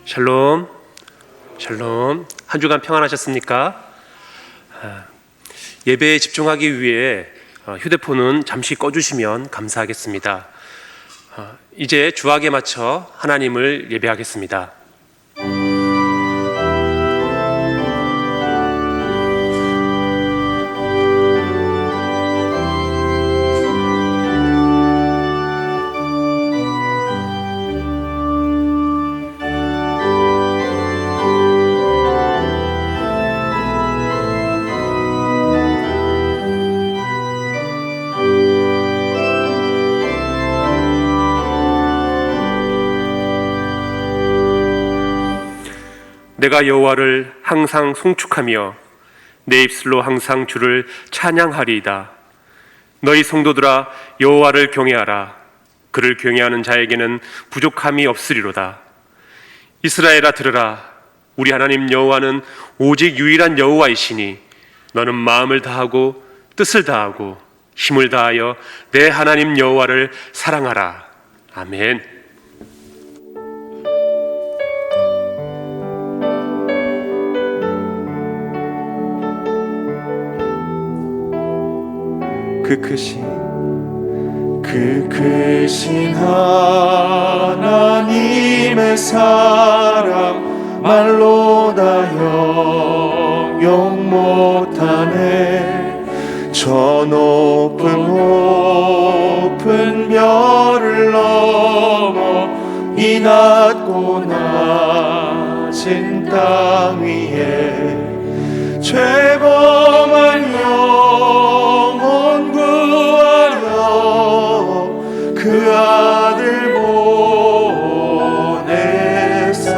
샬롬, 샬롬. 한 주간 평안하셨습니까? 예배에 집중하기 위해 휴대폰은 잠시 꺼주시면 감사하겠습니다. 이제 주악에 맞춰 하나님을 예배하겠습니다. 내가 여호와를 항상 송축하며 내 입술로 항상 주를 찬양하리이다. 너희 성도들아, 여호와를 경외하라. 그를 경외하는 자에게는 부족함이 없으리로다. 이스라엘아, 들으라. 우리 하나님 여호와는 오직 유일한 여호와이시니 너는 마음을 다하고 뜻을 다하고 힘을 다하여 내 하나님 여호와를 사랑하라. 아멘. 그 크신 하나님의 사랑 말로 다 형용 못하네. 저 높은 별을 넘어 이 낮고 낮은 땅 위에 죄범한 영혼 구하려 그 아들 보내사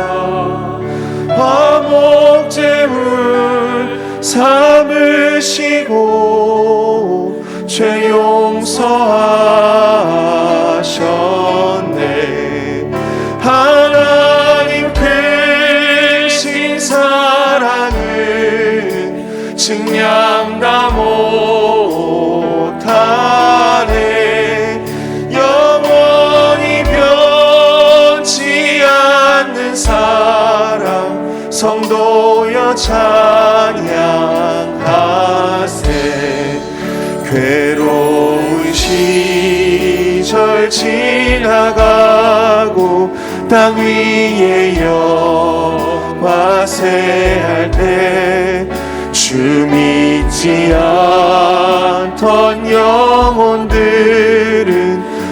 화목제물 삼으시고 죄 용서하셨네. 하나님 크신 사랑은 증량 다 못하네. 영원히 변치 않는 사랑 성도여 찬양하세. 괴로운 시절 지나가고 땅 위에 영화세할 때 주 믿지 않던 영혼들은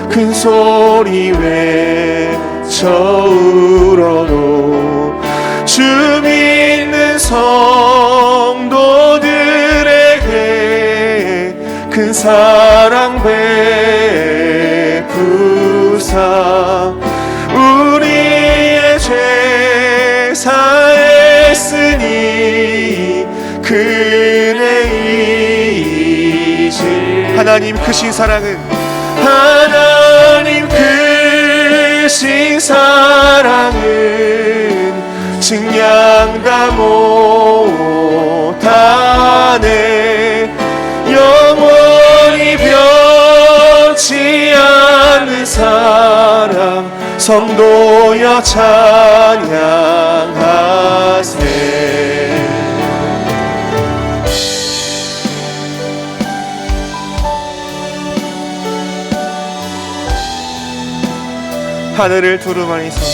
큰 소리 외쳐 울어도 주 믿는 성도들에게 큰 사랑 베푸사 우리의 죄 사했으니 그네이지. 하나님 크신 사랑은 증량 다 못하네. 영원히 변치 않는 사랑 성도여 찬양하세. 하늘을 두루마리 삼고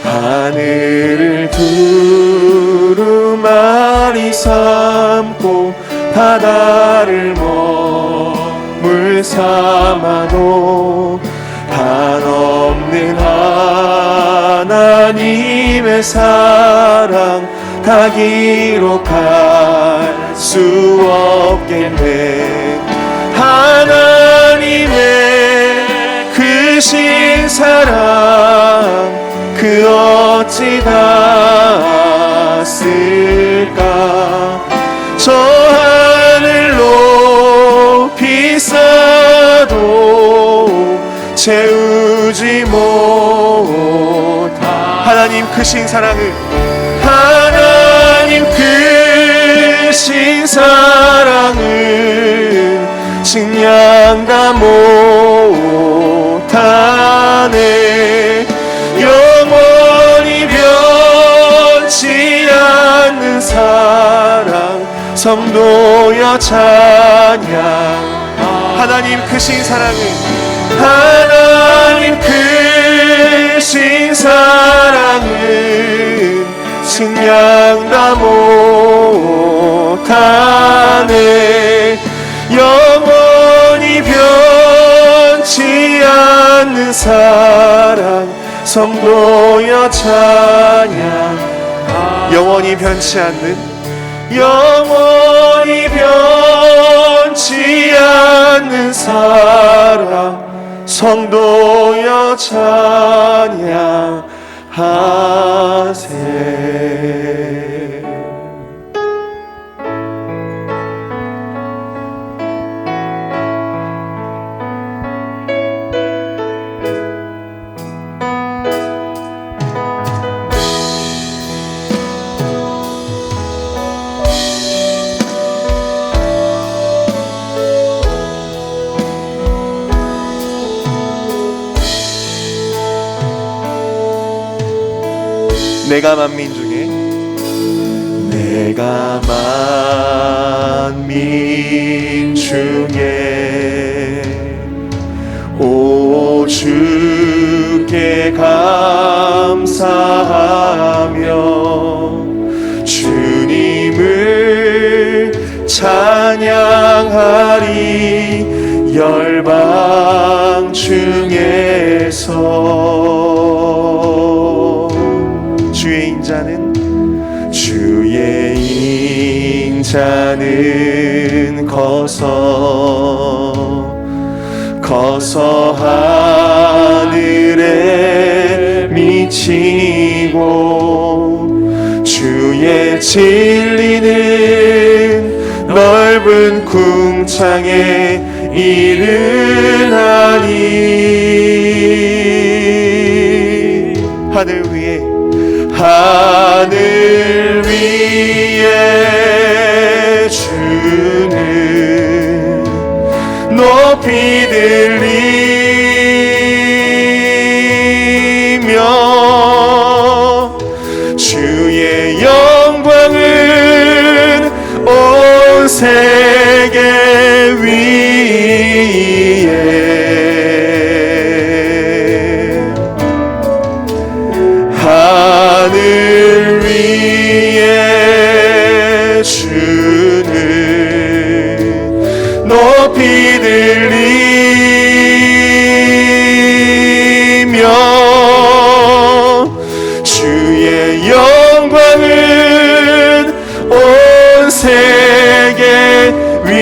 하늘을 두루마리 삼고 바다를 먹물 삼아도 한없는 하나님의 사랑 다 기록할 수 없겠네. 하나님의 크신 사랑 그 어찌 닿았을까. 저 하늘 높이 쌓아도 채우지 못한 하나님 크신 사랑을 하나님 크신 사랑을 증량 다 못하네. 영원히 성도여 찬양. 하나님 크신 사랑은, 하나님 크신 사랑은 측량다 못하네. 영원히 변치 않는 사랑 성도여 찬양. 영원히 변치 않는, 영원히 변치 않는 사랑 성도여 찬양하세. 내가 만민 중에, 내가 만민 중에 오 주께 감사하며 주님을 찬양하리. 열방 중에서 주의 인자는 거서 하늘에 미치고 주의 진리는 넓은 궁창에 이르나니. 하늘 위에 주는 높이 들리며 주의 영광은 온 세계 위에. 하늘 위에 주는 높이 들리며 주의 영광은 온 세계 위에.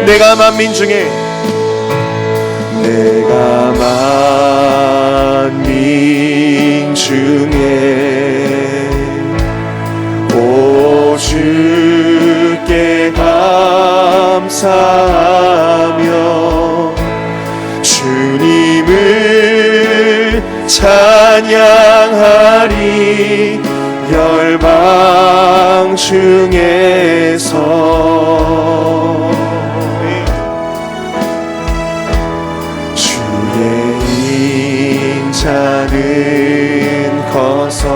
내가 만민 중에, 내가 만민 중에 오 주께 감사하며 주님을 찬양하리. 열방 중에서 인자는 거서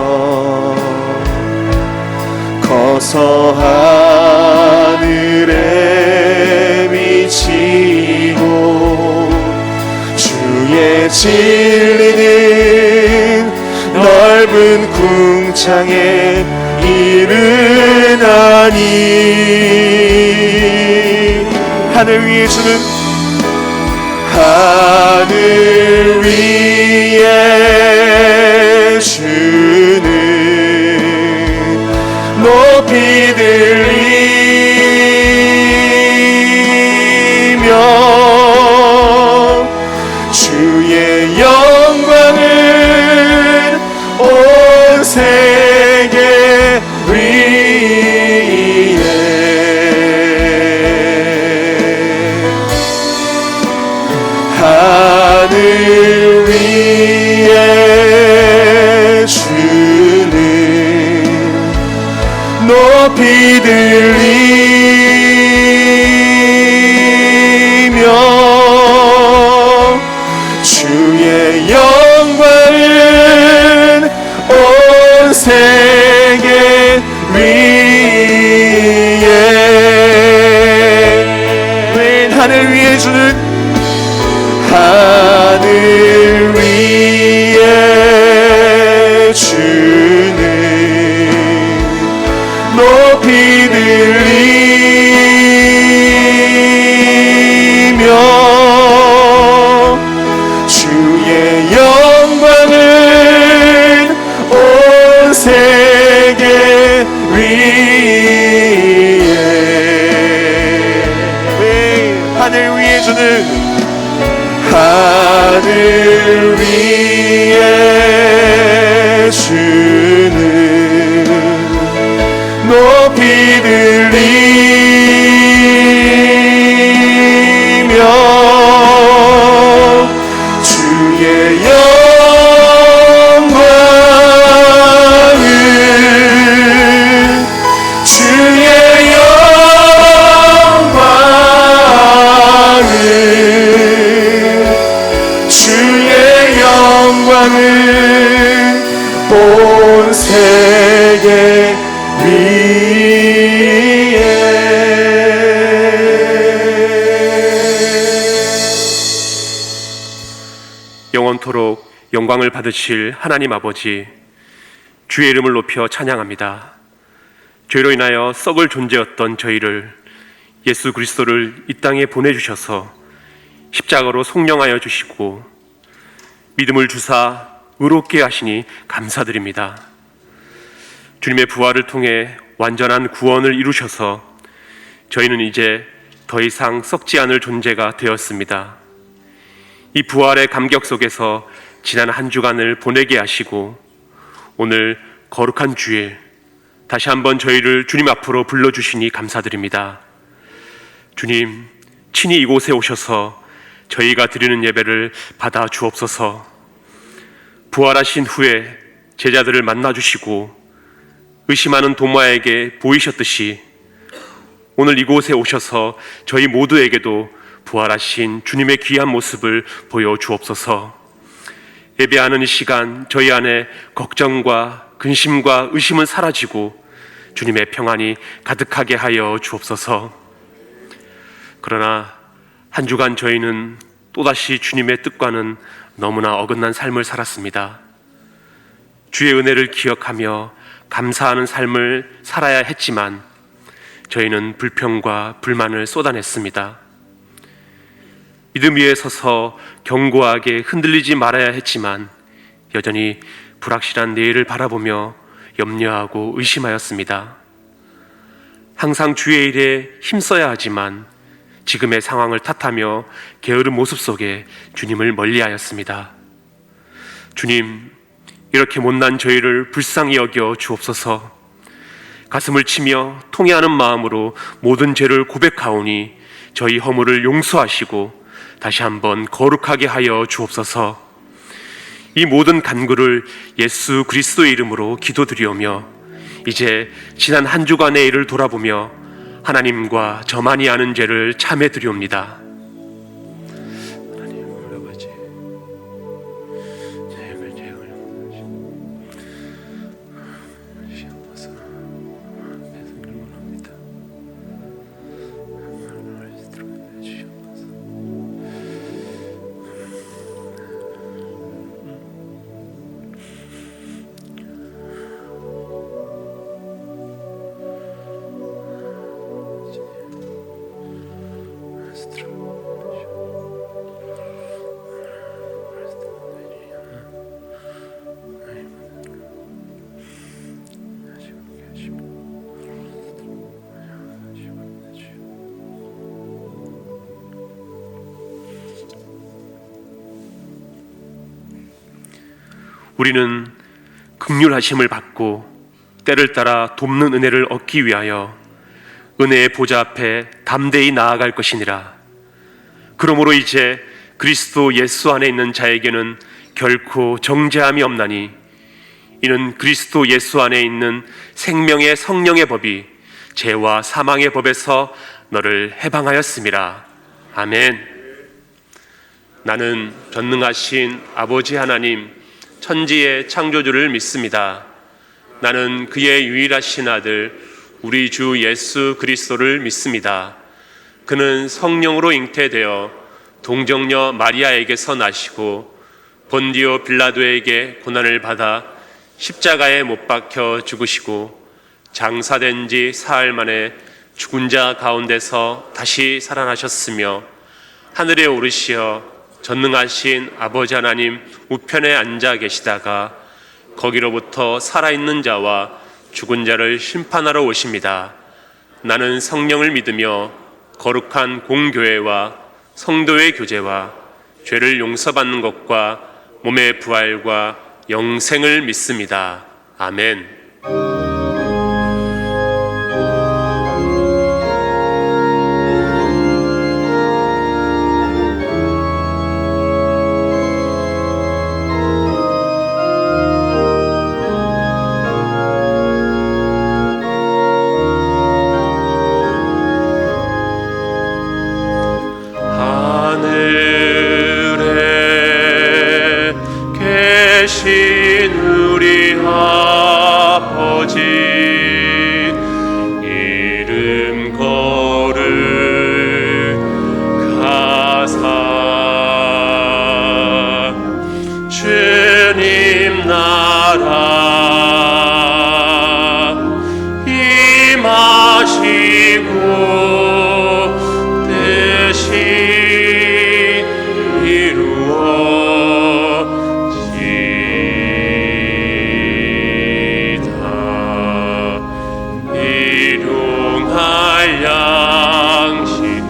하늘에 미치고 주의 진리는 넓은 궁창에 이르나니. 하늘 위에 주는, 하늘 위에 주는 높이 들리며 주의 영광은 온 세계 위에. 하늘 위에 주는 높이 들리며 주의 영광은 온 영광을 온 세계 영원토록 영광을 받으실 하나님 아버지, 주의 이름을 높여 찬양합니다. 죄로 인하여 썩을 존재였던 저희를 예수 그리스도를 이 땅에 보내주셔서 십자가로 속량하여 주시고 믿음을 주사 의롭게 하시니 감사드립니다. 주님의 부활을 통해 완전한 구원을 이루셔서 저희는 이제 더 이상 썩지 않을 존재가 되었습니다. 이 부활의 감격 속에서 지난 한 주간을 보내게 하시고 오늘 거룩한 주일 다시 한번 저희를 주님 앞으로 불러주시니 감사드립니다. 주님, 친히 이곳에 오셔서 저희가 드리는 예배를 받아 주옵소서. 부활하신 후에 제자들을 만나주시고 의심하는 도마에게 보이셨듯이 오늘 이곳에 오셔서 저희 모두에게도 부활하신 주님의 귀한 모습을 보여주옵소서. 예배하는 이 시간 저희 안에 걱정과 근심과 의심은 사라지고 주님의 평안이 가득하게 하여 주옵소서. 그러나 한 주간 저희는 또다시 주님의 뜻과는 너무나 어긋난 삶을 살았습니다. 주의 은혜를 기억하며 감사하는 삶을 살아야 했지만 저희는 불평과 불만을 쏟아냈습니다. 믿음 위에 서서 견고하게 흔들리지 말아야 했지만 여전히 불확실한 내일을 바라보며 염려하고 의심하였습니다. 항상 주의 일에 힘써야 하지만 지금의 상황을 탓하며 게으른 모습 속에 주님을 멀리하였습니다. 주님, 이렇게 못난 저희를 불쌍히 여겨 주옵소서. 가슴을 치며 통회하는 마음으로 모든 죄를 고백하오니 저희 허물을 용서하시고 다시 한번 거룩하게 하여 주옵소서. 이 모든 간구를 예수 그리스도의 이름으로 기도드리오며 이제 지난 한 주간의 일을 돌아보며 하나님과 저만이 아는 죄를 참회드리옵니다. 하나님 아버지, 죄를 시험하사 배송을 원합니다. 우리는 긍휼하심을 받고 때를 따라 돕는 은혜를 얻기 위하여 은혜의 보좌 앞에 담대히 나아갈 것이니라. 그러므로 이제 그리스도 예수 안에 있는 자에게는 결코 정죄함이 없나니 이는 그리스도 예수 안에 있는 생명의 성령의 법이 죄와 사망의 법에서 너를 해방하였음이라. 아멘. 나는 전능하신 아버지 하나님 천지의 창조주를 믿습니다. 나는 그의 유일하신 아들 우리 주 예수 그리스도를 믿습니다. 그는 성령으로 잉태되어 동정녀 마리아에게서 나시고 본디오 빌라도에게 고난을 받아 십자가에 못 박혀 죽으시고 장사된 지 사흘 만에 죽은 자 가운데서 다시 살아나셨으며 하늘에 오르시어 전능하신 아버지 하나님 우편에 앉아 계시다가 거기로부터 살아있는 자와 죽은 자를 심판하러 오십니다. 나는 성령을 믿으며 거룩한 공교회와 성도의 교제와 죄를 용서받는 것과 몸의 부활과 영생을 믿습니다. 아멘. 하늘에 일용할 양식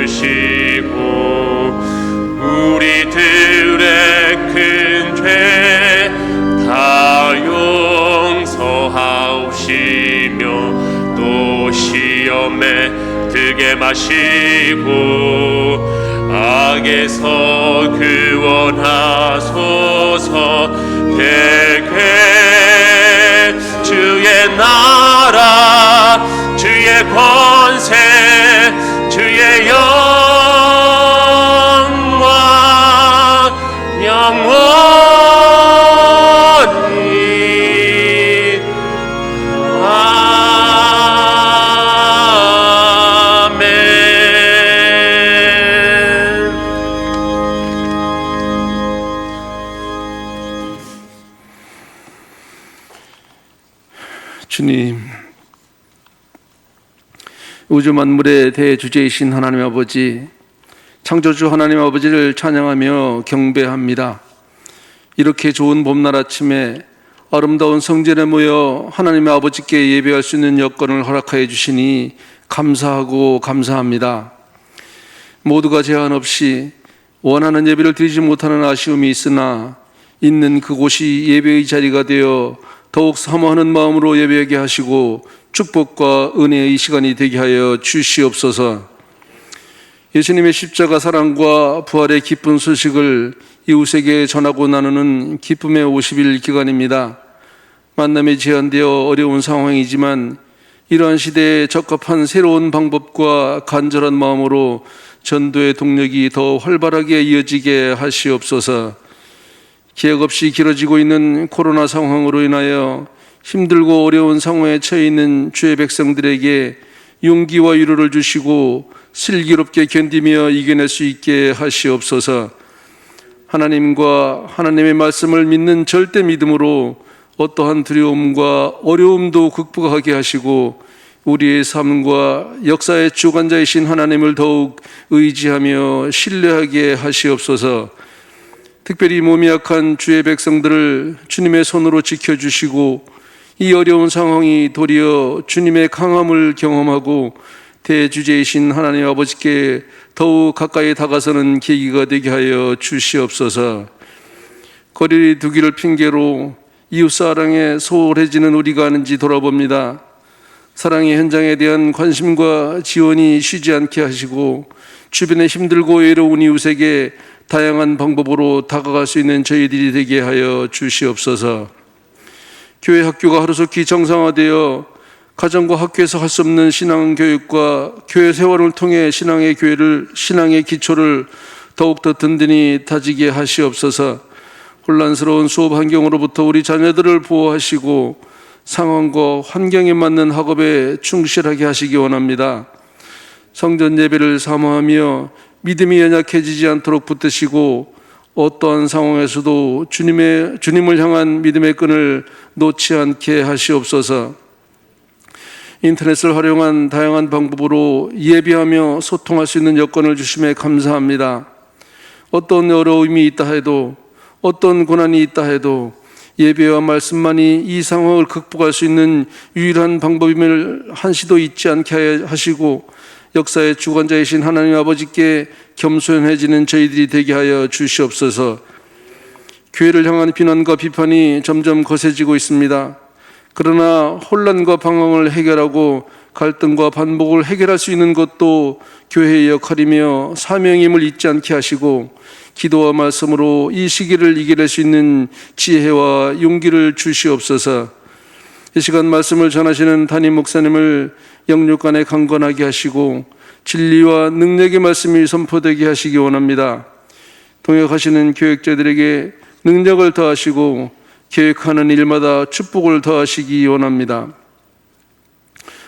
주시고 우리들의 큰 죄 다 용서하옵시며 또 시험에 들게 마시고 악에서 구원하소서. 대개 주의 나라 주의 권세 주의 영광 영원히 아멘. 주님, 우주 만물의 대주제이신 하나님 아버지, 창조주 하나님 아버지를 찬양하며 경배합니다. 이렇게 좋은 봄날 아침에 아름다운 성전에 모여 하나님의 아버지께 예배할 수 있는 여건을 허락하여 주시니 감사하고 감사합니다. 모두가 제한 없이 원하는 예배를 드리지 못하는 아쉬움이 있으나 있는 그곳이 예배의 자리가 되어 더욱 사모하는 마음으로 예배하게 하시고 축복과 은혜의 시간이 되게 하여 주시옵소서. 예수님의 십자가 사랑과 부활의 기쁜 소식을 이웃에게 전하고 나누는 기쁨의 50일 기간입니다. 만남이 제한되어 어려운 상황이지만 이러한 시대에 적합한 새로운 방법과 간절한 마음으로 전도의 동력이 더 활발하게 이어지게 하시옵소서. 기약 없이 길어지고 있는 코로나 상황으로 인하여 힘들고 어려운 상황에 처해 있는 주의 백성들에게 용기와 위로를 주시고 슬기롭게 견디며 이겨낼 수 있게 하시옵소서. 하나님과 하나님의 말씀을 믿는 절대 믿음으로 어떠한 두려움과 어려움도 극복하게 하시고 우리의 삶과 역사의 주관자이신 하나님을 더욱 의지하며 신뢰하게 하시옵소서. 특별히 몸이 약한 주의 백성들을 주님의 손으로 지켜주시고 이 어려운 상황이 도리어 주님의 강함을 경험하고 대주제이신 하나님 아버지께 더욱 가까이 다가서는 계기가 되게 하여 주시옵소서. 거리 두기를 핑계로 이웃사랑에 소홀해지는 우리가 아는지 돌아봅니다. 사랑의 현장에 대한 관심과 지원이 쉬지 않게 하시고 주변에 힘들고 외로운 이웃에게 다양한 방법으로 다가갈 수 있는 저희들이 되게 하여 주시옵소서. 교회 학교가 하루속히 정상화되어 가정과 학교에서 할 수 없는 신앙교육과 교회 세월을 통해 신앙의 기초를 더욱더 든든히 다지게 하시옵소서. 혼란스러운 수업 환경으로부터 우리 자녀들을 보호하시고 상황과 환경에 맞는 학업에 충실하게 하시기 원합니다. 성전 예배를 사모하며 믿음이 연약해지지 않도록 붙드시고 어떠한 상황에서도 주님을 향한 믿음의 끈을 놓지 않게 하시옵소서. 인터넷을 활용한 다양한 방법으로 예배하며 소통할 수 있는 여건을 주심에 감사합니다. 어떤 어려움이 있다 해도 어떤 고난이 있다 해도 예배와 말씀만이 이 상황을 극복할 수 있는 유일한 방법임을 한시도 잊지 않게 하시고 역사의 주관자이신 하나님 아버지께 겸손해지는 저희들이 되게 하여 주시옵소서. 교회를 향한 비난과 비판이 점점 거세지고 있습니다. 그러나 혼란과 방황을 해결하고 갈등과 반복을 해결할 수 있는 것도 교회의 역할이며 사명임을 잊지 않게 하시고 기도와 말씀으로 이 시기를 이겨낼 수 있는 지혜와 용기를 주시옵소서. 이 시간 말씀을 전하시는 담임 목사님을 영육간에 강건하게 하시고 진리와 능력의 말씀이 선포되게 하시기 원합니다. 동역하시는 교역자들에게 능력을 더하시고 계획하는 일마다 축복을 더하시기 원합니다.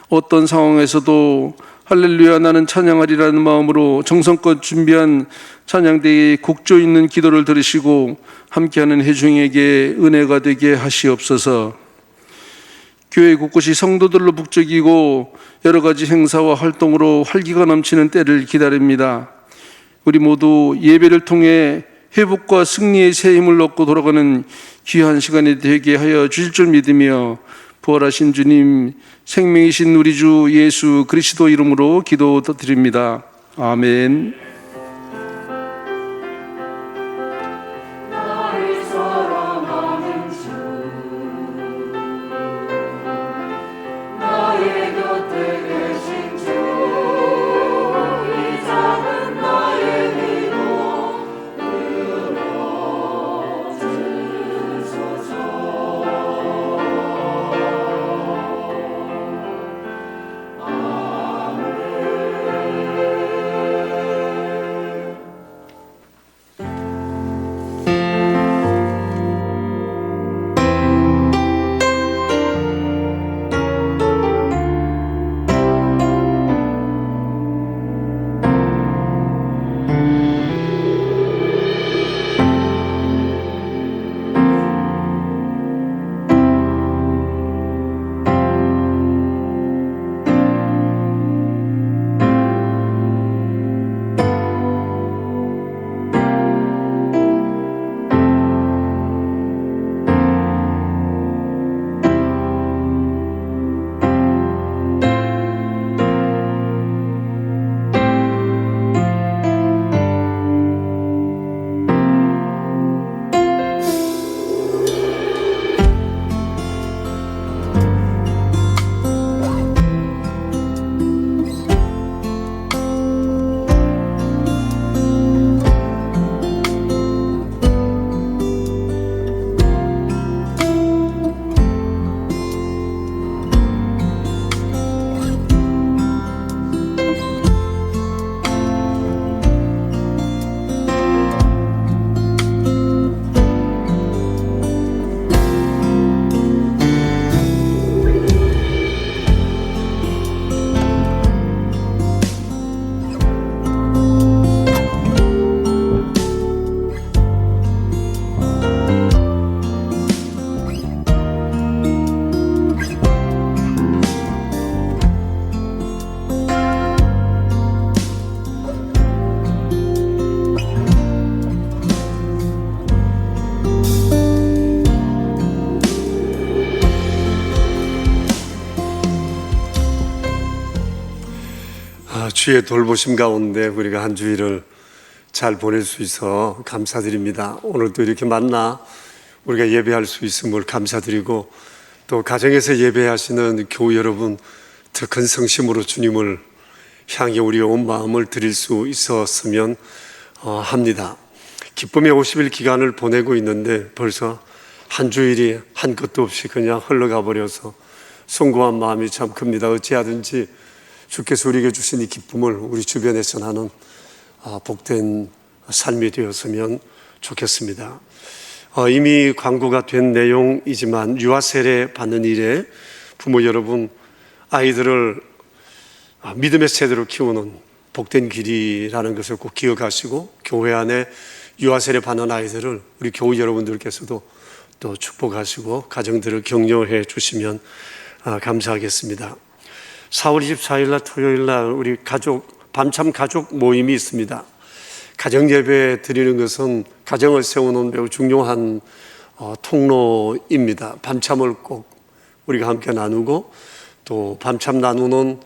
어떤 상황에서도 할렐루야 나는 찬양하리라는 마음으로 정성껏 준비한 찬양대의 곡조 있는 기도를 들으시고 함께하는 회중에게 은혜가 되게 하시옵소서. 교회 곳곳이 성도들로 북적이고 여러 가지 행사와 활동으로 활기가 넘치는 때를 기다립니다. 우리 모두 예배를 통해 회복과 승리의 새 힘을 얻고 돌아가는 귀한 시간이 되게 하여 주실 줄 믿으며 부활하신 주님, 생명이신 우리 주 예수 그리스도 이름으로 기도드립니다. 아멘. 나를 사랑하는 주 나의 곁에 계신 주 이 작은 나의 기도 들어주소서. 주의 돌보심 가운데 우리가 한 주일을 잘 보낼 수 있어 감사드립니다. 오늘도 이렇게 만나 우리가 예배할 수 있음을 감사드리고, 또 가정에서 예배하시는 교우 여러분 더 큰 성심으로 주님을 향해 우리의 온 마음을 드릴 수 있었으면 합니다. 기쁨의 50일 기간을 보내고 있는데 벌써 한 주일이 한 것도 없이 그냥 흘러가 버려서 숭고한 마음이 참 큽니다. 어찌하든지 주께서 우리에게 주신 이 기쁨을 우리 주변에서 나는 복된 삶이 되었으면 좋겠습니다. 이미 광고가 된 내용이지만 유아 세례 받는 일에 부모 여러분, 아이들을 믿음의 세대로 키우는 복된 길이라는 것을 꼭 기억하시고, 교회 안에 유아 세례 받는 아이들을 우리 교우 여러분들께서도 또 축복하시고 가정들을 격려해 주시면 감사하겠습니다. 4월 24일 날 토요일 날 우리 밤참 가족 모임이 있습니다. 가정 예배 드리는 것은 가정을 세우는 매우 중요한 통로입니다. 밤참을 꼭 우리가 함께 나누고, 또 밤참 나누는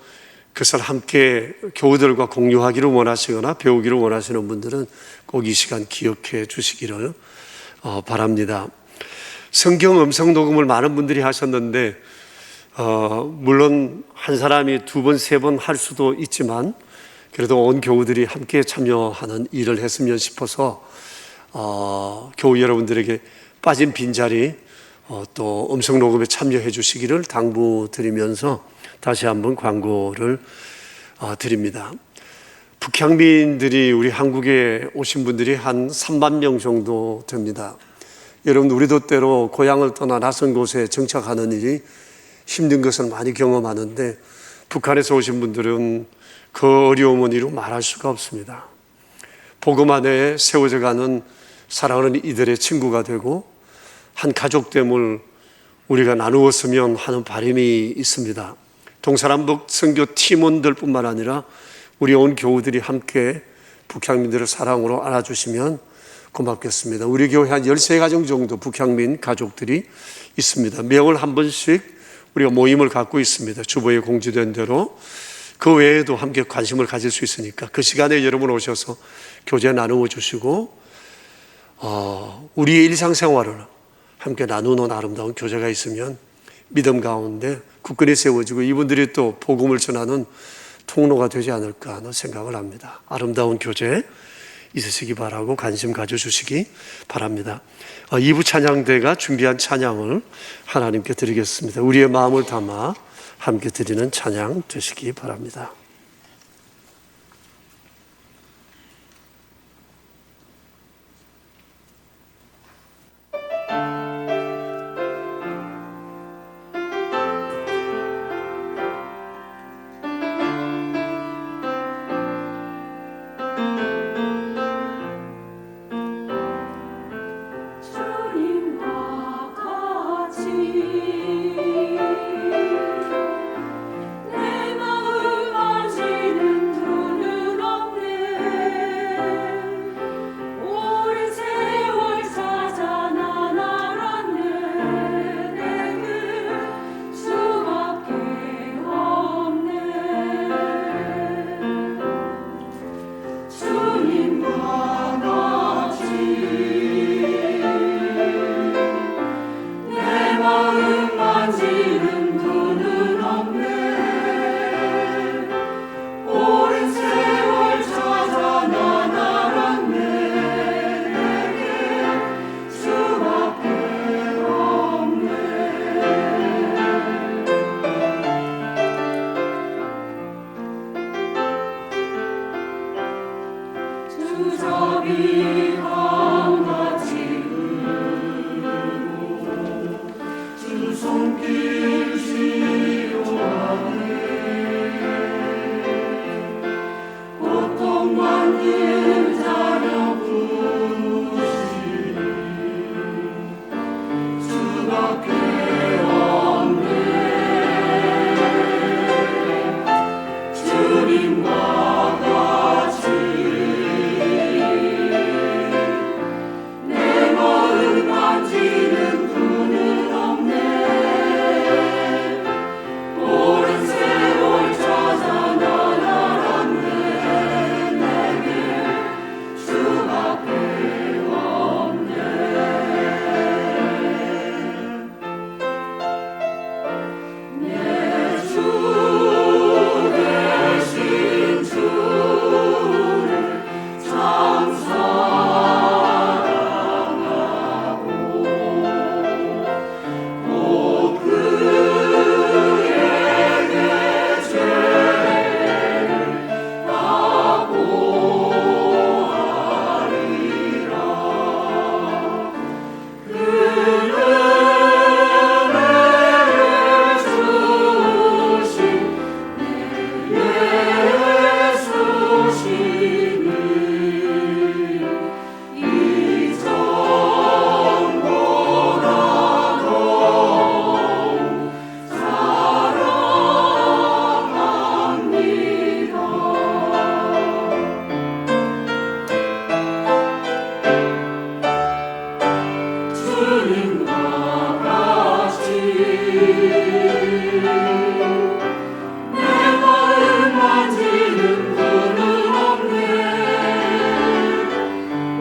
그것을 함께 교우들과 공유하기를 원하시거나 배우기를 원하시는 분들은 꼭 이 시간 기억해 주시기를 바랍니다. 성경 음성 녹음을 많은 분들이 하셨는데 물론 한 사람이 두 번, 세 번 할 수도 있지만 그래도 온 교우들이 함께 참여하는 일을 했으면 싶어서 교우 여러분들에게 빠진 빈자리 또 음성 녹음에 참여해 주시기를 당부드리면서 다시 한번 광고를 드립니다. 북향민들이 우리 한국에 오신 분들이 한 3만 명 정도 됩니다. 여러분, 우리도 때로 고향을 떠나 낯선 곳에 정착하는 일이 힘든 것을 많이 경험하는데, 북한에서 오신 분들은 그 어려움은 이루 말할 수가 없습니다. 복음 안에 세워져 가는 사랑하는 이들의 친구가 되고 한 가족됨을 우리가 나누었으면 하는 바람이 있습니다. 동서남북 선교 팀원들 뿐만 아니라 우리 온 교우들이 함께 북향민들을 사랑으로 안아주시면 고맙겠습니다. 우리 교회 한 13가정 정도 북향민 가족들이 있습니다. 매월 한 번씩 우리가 모임을 갖고 있습니다. 주보에 공지된 대로. 그 외에도 함께 관심을 가질 수 있으니까 그 시간에 여러분 오셔서 교제 나누어 주시고 우리의 일상생활을 함께 나누는 아름다운 교제가 있으면 믿음 가운데 굳건히 세워지고 이분들이 또 복음을 전하는 통로가 되지 않을까 하는 생각을 합니다. 아름다운 교제 있으시기 바라고 관심 가져주시기 바랍니다. 2부 찬양대가 준비한 찬양을 하나님께 드리겠습니다. 우리의 마음을 담아 함께 드리는 찬양 되시기 바랍니다. 주님과 같이 내 마음 만지는 분은 없네. 오랜 세월 찾아 난 알았네. 내게 수밖에 없네. 주님과 같이 내 마음 만지는 분은 없네. 오랜 세월 찾아 난 알았네. 내게 수밖에 없네. 주잡이 강같이 주 손길 지요하네. 고통 받는 자녀 부르시 주밖에 없네. 주님과 같이 내 마음 만지는 분은 없네. 오랜 세월 찾아 난 알았네. 내게 수밖에 없네. 내 주 대신 주를 참 사랑하고 곧 그에게 죄를 다 고하리라. 그 은혜를 주신 내 예수시니 이전보다 더욱 사랑합니다. 주님과 같이 내 마음 만지는 분은 없네.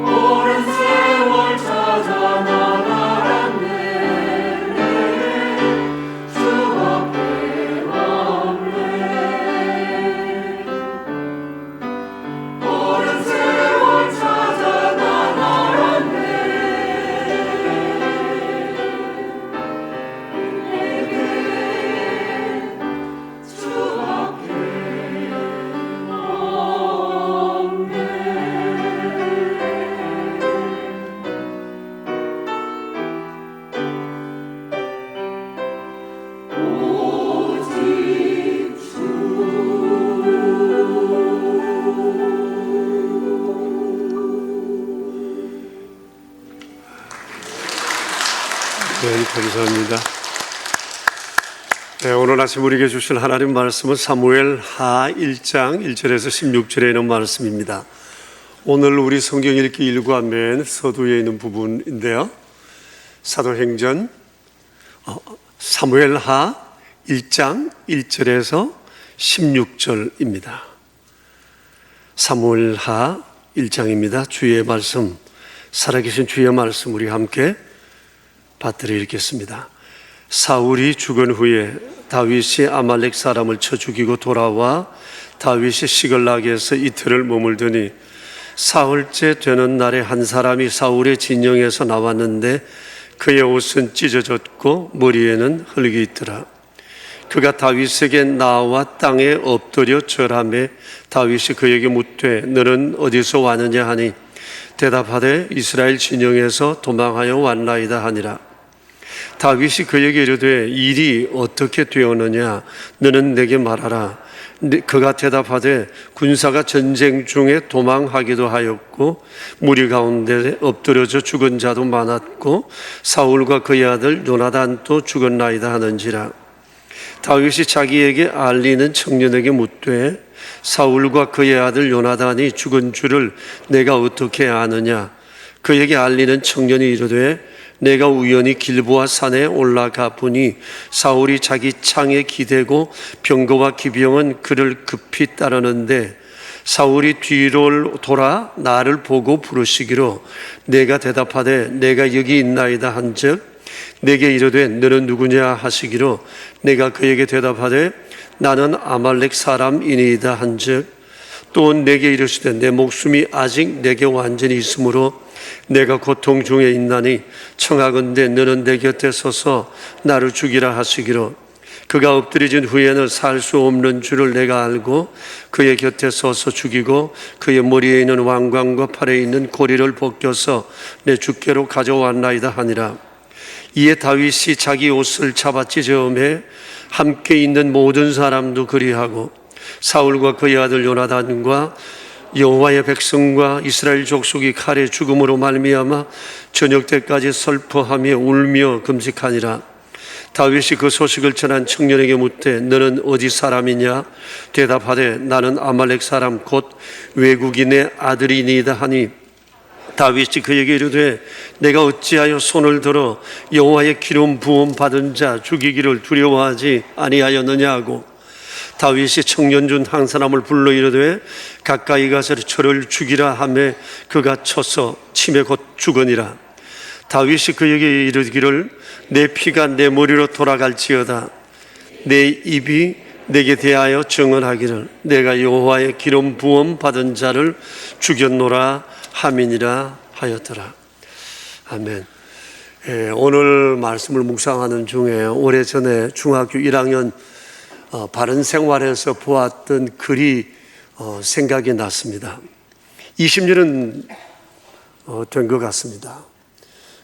오랜 세월 찾아 난 알았네. 내게 수밖에 없네. 오랜 세월 찾아 난 알았네. 내게 수밖에 없네. 오직 네, 감사합니다. 네, 오늘 아침 우리에게 주신 하나님 말씀은 사무엘 하 1장 1절에서 16절에 있는 말씀입니다. 오늘 우리 성경 읽기 일과맨 서두에 있는 부분인데요. 사도행전 사무엘하 1장 1절에서 16절입니다. 사무엘하 1장입니다. 주의 말씀, 살아계신 주의 말씀 우리 함께 받들어 읽겠습니다. 사울이 죽은 후에 다윗이 아말렉 사람을 쳐 죽이고 돌아와 다윗이 시글락에서 이틀을 머물더니 사흘째 되는 날에 한 사람이 사울의 진영에서 나왔는데 그의 옷은 찢어졌고 머리에는 흙이 있더라. 그가 다윗에게 나와 땅에 엎드려 절하매 다윗이 그에게 묻되 너는 어디서 왔느냐 하니 대답하되 이스라엘 진영에서 도망하여 왔나이다 하니라. 다윗이 그에게 이르되 일이 어떻게 되었느냐 너는 내게 말하라. 그가 대답하되 군사가 전쟁 중에 도망하기도 하였고 무리 가운데 엎드려져 죽은 자도 많았고 사울과 그의 아들 요나단도 죽었나이다 하는지라. 다윗이 자기에게 알리는 청년에게 묻되 사울과 그의 아들 요나단이 죽은 줄을 내가 어떻게 아느냐. 그에게 알리는 청년이 이르되 내가 우연히 길보아 산에 올라가 보니 사울이 자기 창에 기대고 병거와 기병은 그를 급히 따르는데 사울이 뒤로 돌아 나를 보고 부르시기로 내가 대답하되 내가 여기 있나이다 한즉 내게 이르되 너는 누구냐 하시기로 내가 그에게 대답하되 나는 아말렉 사람이니이다 한즉 또 내게 이르시되 내 목숨이 아직 내게 완전히 있으므로 내가 고통 중에 있나니 청하건대 너는 내 곁에 서서 나를 죽이라 하시기로 그가 엎드려진 후에는 살 수 없는 줄을 내가 알고 그의 곁에 서서 죽이고 그의 머리에 있는 왕관과 팔에 있는 고리를 벗겨서 내 주께로 가져왔나이다 하니라. 이에 다윗이 자기 옷을 잡아 찢어매 함께 있는 모든 사람도 그리하고 사울과 그의 아들 요나단과 여호와의 백성과 이스라엘 족속이 칼의 죽음으로 말미암아 저녁 때까지 슬퍼하며 울며 금식하니라. 다윗이 그 소식을 전한 청년에게 묻되 너는 어디 사람이냐. 대답하되 나는 아말렉 사람 곧 외국인의 아들이니이다 하니 다윗이 그에게 이르되 내가 어찌하여 손을 들어 여호와의 기름 부음 받은 자 죽이기를 두려워하지 아니하였느냐 하고 다윗이 청년 중 한 사람을 불러 이르되 가까이 가서 저를 죽이라 하매 그가 쳐서 치매 곧 죽으니라. 다윗이 그에게 이르기를 내 피가 내 머리로 돌아갈지어다. 내 입이 내게 대하여 증언하기를 내가 여호와의 기름 부음 받은 자를 죽였노라 함이니라 하였더라. 아멘. 오늘 말씀을 묵상하는 중에 오래전에 중학교 1학년 바른 생활에서 보았던 글이 생각이 났습니다. 20년은 된 것 같습니다.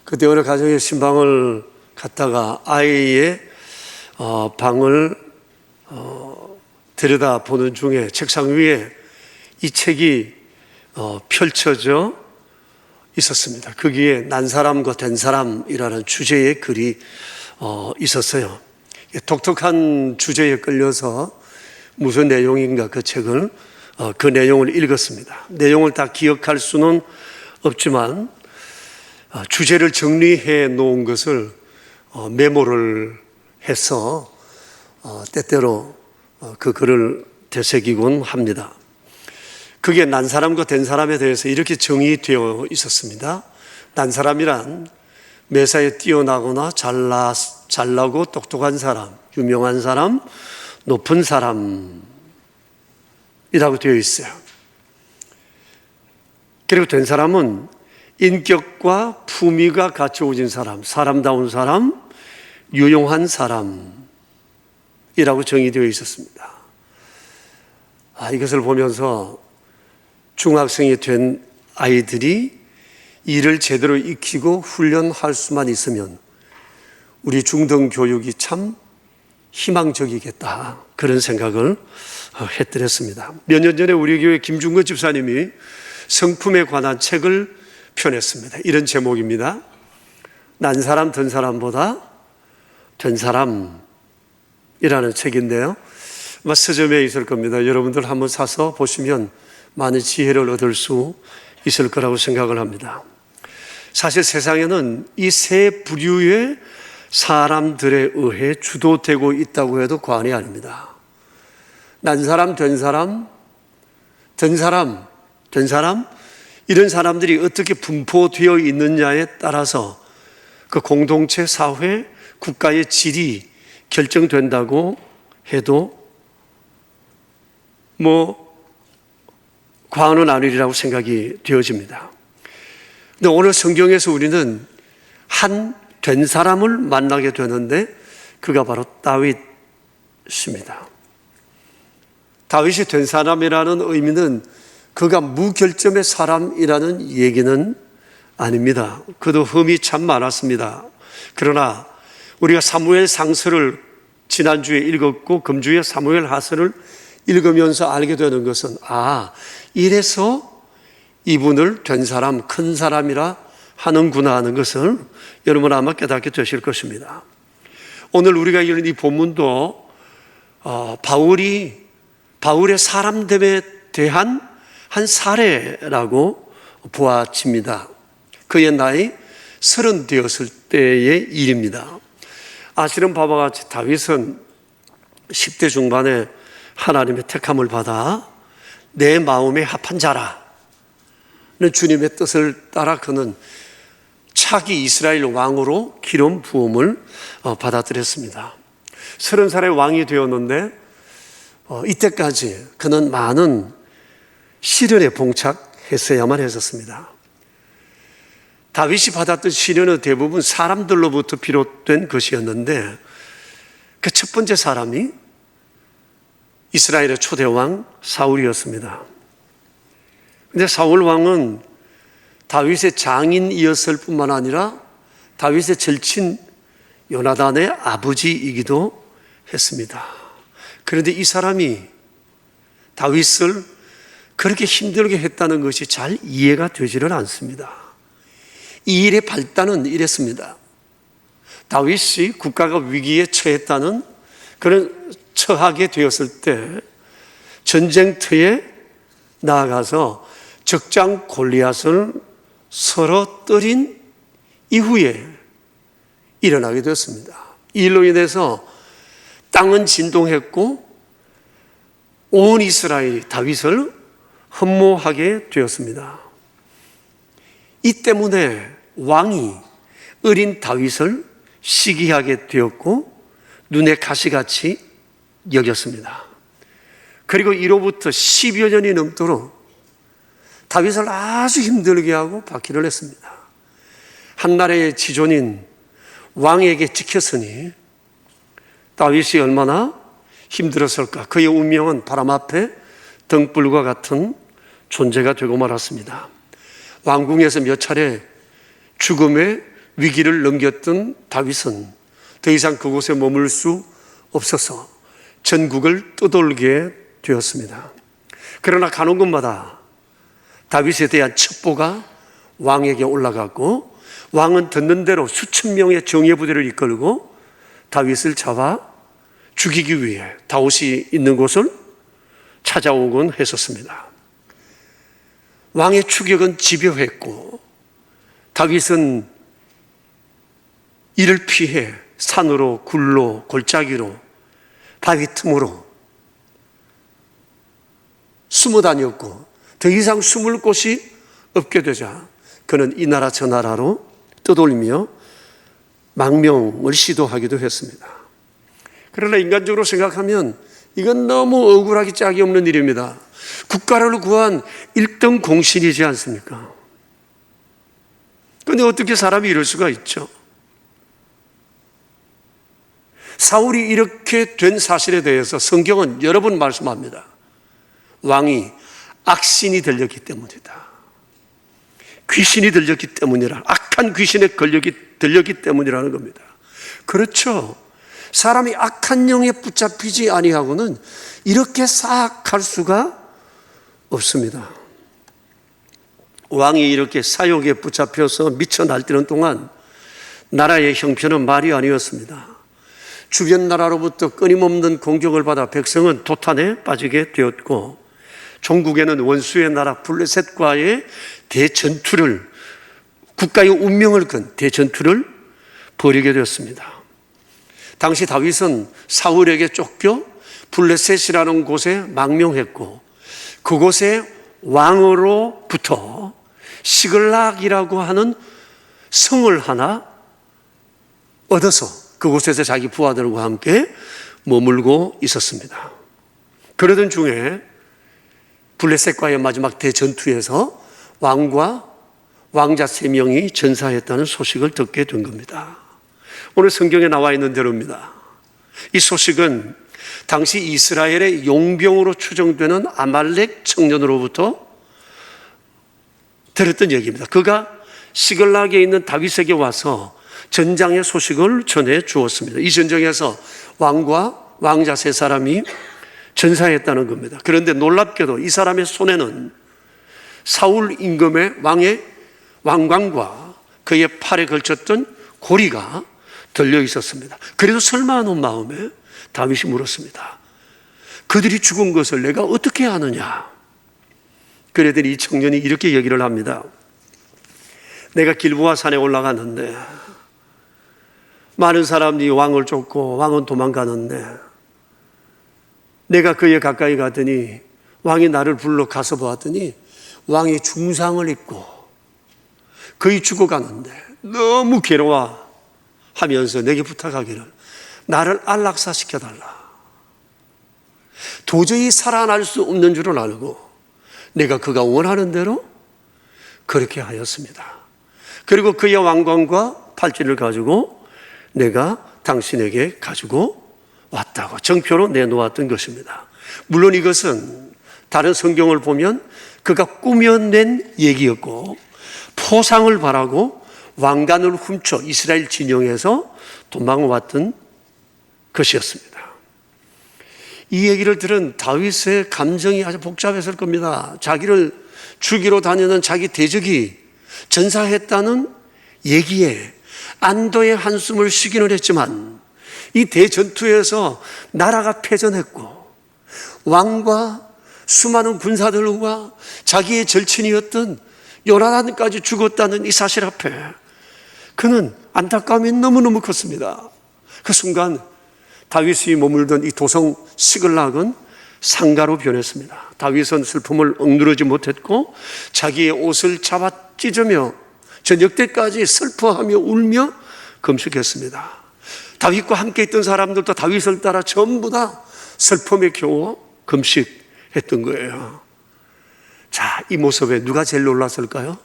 그때 어느 가정의 신방을 갔다가 아이의 방을 들여다보는 중에 책상 위에 이 책이 펼쳐져 있었습니다. 거기에 난 사람과 된 사람이라는 주제의 글이 있었어요. 독특한 주제에 끌려서 무슨 내용인가 그 책을 그 내용을 읽었습니다. 내용을 다 기억할 수는 없지만 주제를 정리해 놓은 것을 메모를 해서 때때로 그 글을 되새기곤 합니다. 그게 난 사람과 된 사람에 대해서 이렇게 정의되어 있었습니다. 난 사람이란 매사에 뛰어나거나 잘나고 똑똑한 사람, 유명한 사람, 높은 사람이라고 되어 있어요. 그리고 된 사람은 인격과 품위가 갖추어진 사람, 사람다운 사람, 유용한 사람이라고 정의되어 있었습니다. 이것을 보면서 중학생이 된 아이들이 이를 제대로 익히고 훈련할 수만 있으면 우리 중등 교육이 참 희망적이겠다, 그런 생각을 했더랬습니다. 몇 년 전에 우리 교회 김중거 집사님이 성품에 관한 책을 펴냈습니다. 이런 제목입니다. 난 사람 된 사람보다 된 사람이라는 책인데요, 아마 서점에 있을 겁니다. 여러분들 한번 사서 보시면 많은 지혜를 얻을 수 있을 거라고 생각을 합니다. 사실 세상에는 이 세 부류의 사람들에 의해 주도되고 있다고 해도 과언이 아닙니다. 난 사람, 된 사람, 된 사람, 된 사람, 이런 사람들이 어떻게 분포되어 있느냐에 따라서 그 공동체, 사회, 국가의 질이 결정된다고 해도 과언은 아니리라고 생각이 되어집니다. 근데 오늘 성경에서 우리는 한 된 사람을 만나게 되는데 그가 바로 다윗입니다. 다윗이 된 사람이라는 의미는 그가 무결점의 사람이라는 얘기는 아닙니다. 그도 흠이 참 많았습니다. 그러나 우리가 사무엘 상서를 지난주에 읽었고 금주에 사무엘 하서를 읽으면서 알게 되는 것은 이래서 이분을 된 사람, 큰 사람이라 하는구나 하는 것을 여러분 아마 깨닫게 되실 것입니다. 오늘 우리가 읽은 이 본문도 바울의 사람됨에 대한 한 사례라고 보아집니다. 그의 나이 30 되었을 때의 일입니다. 아시는 바와 같이 다윗은 10대 중반에 하나님의 택함을 받아 내 마음에 합한 자라는 주님의 뜻을 따라 그는 차기 이스라엘 왕으로 기름 부음을 받아들였습니다. 30살의 왕이 되었는데 이때까지 그는 많은 시련에 봉착했어야만 했었습니다. 다윗이 받았던 시련은 대부분 사람들로부터 비롯된 것이었는데 그 첫 번째 사람이 이스라엘의 초대 왕 사울이었습니다. 그런데 사울 왕은 다윗의 장인이었을 뿐만 아니라 다윗의 절친 요나단의 아버지이기도 했습니다. 그런데 이 사람이 다윗을 그렇게 힘들게 했다는 것이 잘 이해가 되지는 않습니다. 이 일의 발단은 이랬습니다. 다윗이 국가가 위기에 처했다는 그런 처하게 되었을 때 전쟁터에 나아가서 적장 골리앗을 서로 때린 이후에 일어나게 되었습니다. 이 일로 인해서 땅은 진동했고 온 이스라엘이 다윗을 흠모하게 되었습니다. 이 때문에 왕이 어린 다윗을 시기하게 되었고 눈에 가시같이 여겼습니다. 그리고 이로부터 10여 년이 넘도록 다윗을 아주 힘들게 하고 박해를 했습니다. 한 나라의 지존인 왕에게 찍혔으니 다윗이 얼마나 힘들었을까. 그의 운명은 바람 앞에 등불과 같은 존재가 되고 말았습니다. 왕궁에서 몇 차례 죽음의 위기를 넘겼던 다윗은 더 이상 그곳에 머물 수 없어서 전국을 떠돌게 되었습니다. 그러나 가는 곳마다 다윗에 대한 첩보가 왕에게 올라갔고 왕은 듣는 대로 수천 명의 정예 부대를 이끌고 다윗을 잡아 죽이기 위해 다윗이 있는 곳을 찾아오곤 했었습니다. 왕의 추격은 집요했고 다윗은 이를 피해 산으로 굴로 골짜기로 바위 틈으로 숨어 다녔고 더 이상 숨을 곳이 없게 되자 그는 이 나라 저 나라로 떠돌며 망명을 시도하기도 했습니다. 그러나 인간적으로 생각하면 이건 너무 억울하기 짝이 없는 일입니다. 국가를 구한 1등 공신이지 않습니까? 그런데 어떻게 사람이 이럴 수가 있죠? 사울이 이렇게 된 사실에 대해서 성경은 여러 번 말씀합니다. 왕이 악신이 들렸기 때문이다. 귀신이 들렸기 때문이라. 악한 귀신에 들렸기 때문이라는 겁니다. 그렇죠. 사람이 악한 영에 붙잡히지 아니하고는 이렇게 사악할 수가 없습니다. 왕이 이렇게 사욕에 붙잡혀서 미쳐 날뛰는 동안 나라의 형편은 말이 아니었습니다. 주변 나라로부터 끊임없는 공격을 받아 백성은 도탄에 빠지게 되었고 종국에는 원수의 나라 블레셋과의 대전투를, 국가의 운명을 건 대전투를 벌이게 되었습니다. 당시 다윗은 사울에게 쫓겨 블레셋이라는 곳에 망명했고, 그곳에 왕으로부터 시글락이라고 하는 성을 하나 얻어서 그곳에서 자기 부하들과 함께 머물고 있었습니다. 그러던 중에 블레셋과의 마지막 대전투에서 왕과 왕자 3명이 전사했다는 소식을 듣게 된 겁니다. 오늘 성경에 나와 있는 대로입니다. 이 소식은 당시 이스라엘의 용병으로 추정되는 아말렉 청년으로부터 들었던 얘기입니다. 그가 시글락에 있는 다윗에게 와서 전장의 소식을 전해 주었습니다. 이 전쟁에서 왕과 왕자 3사람이 전사했다는 겁니다. 그런데 놀랍게도 이 사람의 손에는 사울 임금의 왕의 왕관과 그의 팔에 걸쳤던 고리가 들려 있었습니다. 그래도 설마 하는 마음에 다윗이 물었습니다. 그들이 죽은 것을 내가 어떻게 아느냐? 그랬더니 이 청년이 이렇게 얘기를 합니다. 내가 길보아 산에 올라갔는데 많은 사람들이 왕을 쫓고 왕은 도망가는데 내가 그에 가까이 가더니 왕이 나를 불러 가서 보았더니 왕이 중상을 입고 거의 죽어가는데 너무 괴로워하면서 내게 부탁하기를 나를 안락사시켜달라. 도저히 살아날 수 없는 줄을 알고 내가 그가 원하는 대로 그렇게 하였습니다. 그리고 그의 왕관과 팔찌를 가지고 내가 당신에게 가지고 왔다고 정표로 내놓았던 것입니다. 물론 이것은 다른 성경을 보면 그가 꾸며낸 얘기였고 포상을 바라고 왕관을 훔쳐 이스라엘 진영에서 도망왔던 것이었습니다. 이 얘기를 들은 다윗의 감정이 아주 복잡했을 겁니다. 자기를 죽이러 다니는 자기 대적이 전사했다는 얘기에 안도의 한숨을 쉬기는 했지만 이 대전투에서 나라가 패전했고 왕과 수많은 군사들과 자기의 절친이었던 요나단까지 죽었다는 이 사실 앞에 그는 안타까움이 너무너무 컸습니다. 그 순간 다윗이 머물던 이 도성 시글락은 상가로 변했습니다. 다윗은 슬픔을 억누르지 못했고 자기의 옷을 잡아 찢으며 저녁 때까지 슬퍼하며 울며 금식했습니다. 다윗과 함께 있던 사람들도 다윗을 따라 전부 다 슬픔에 겨워 금식했던 거예요. 자, 이 모습에 누가 제일 놀랐을까요?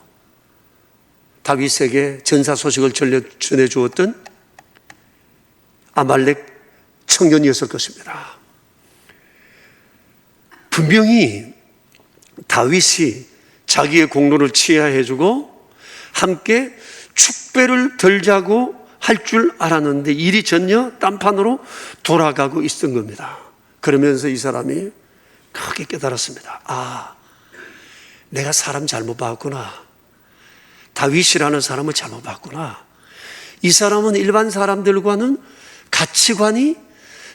다윗에게 전사 소식을 전해 주었던 아말렉 청년이었을 것입니다. 분명히 다윗이 자기의 공로를 치하해주고 함께 축배를 들자고 할 줄 알았는데 일이 전혀 딴판으로 돌아가고 있었던 겁니다. 그러면서 이 사람이 크게 깨달았습니다. 아, 내가 사람 잘못 봤구나. 다윗이라는 사람을 잘못 봤구나. 이 사람은 일반 사람들과는 가치관이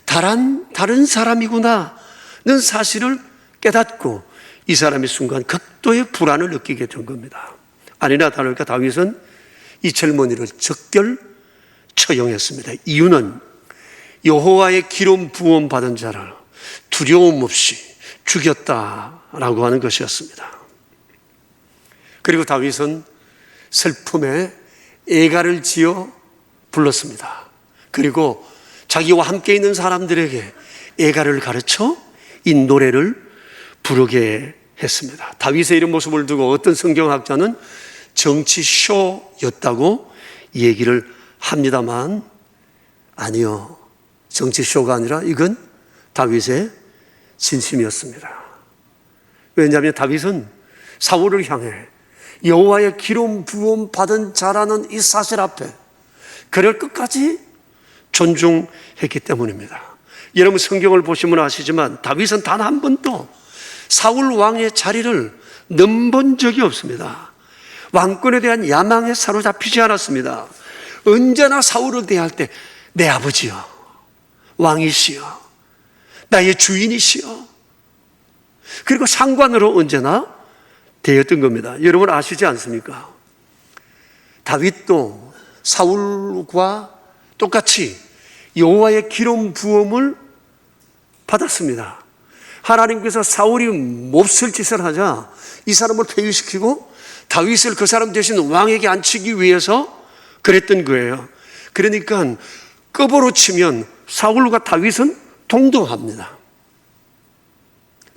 다른 사람이구나는 사실을 깨닫고 이 사람이 순간 극도의 불안을 느끼게 된 겁니다. 아니나 다를까 다윗은 이 젊은이를 적결 처형했습니다. 이유는 여호와의 기름 부음 받은 자를 두려움 없이 죽였다라고 하는 것이었습니다. 그리고 다윗은 슬픔에 애가를 지어 불렀습니다. 그리고 자기와 함께 있는 사람들에게 애가를 가르쳐 이 노래를 부르게 했습니다. 다윗의 이런 모습을 두고 어떤 성경학자는 정치쇼였다고 얘기를 합니다만 아니요, 정치쇼가 아니라 이건 다윗의 진심이었습니다. 왜냐하면 다윗은 사울을 향해 여호와의 기름 부음 받은 자라는 이 사실 앞에 그를 끝까지 존중했기 때문입니다. 여러분 성경을 보시면 아시지만 다윗은 단 한 번도 사울 왕의 자리를 넘본 적이 없습니다. 왕권에 대한 야망에 사로잡히지 않았습니다. 언제나 사울을 대할 때 내 아버지여, 왕이시여, 나의 주인이시여. 그리고 상관으로 언제나 되었던 겁니다. 여러분 아시지 않습니까? 다윗도 사울과 똑같이 여호와의 기름 부음을 받았습니다. 하나님께서 사울이 몹쓸 짓을 하자 이 사람을 폐위시키고 다윗을 그 사람 대신 왕에게 앉히기 위해서 그랬던 거예요. 그러니까 급으로 치면 사울과 다윗은 동등합니다.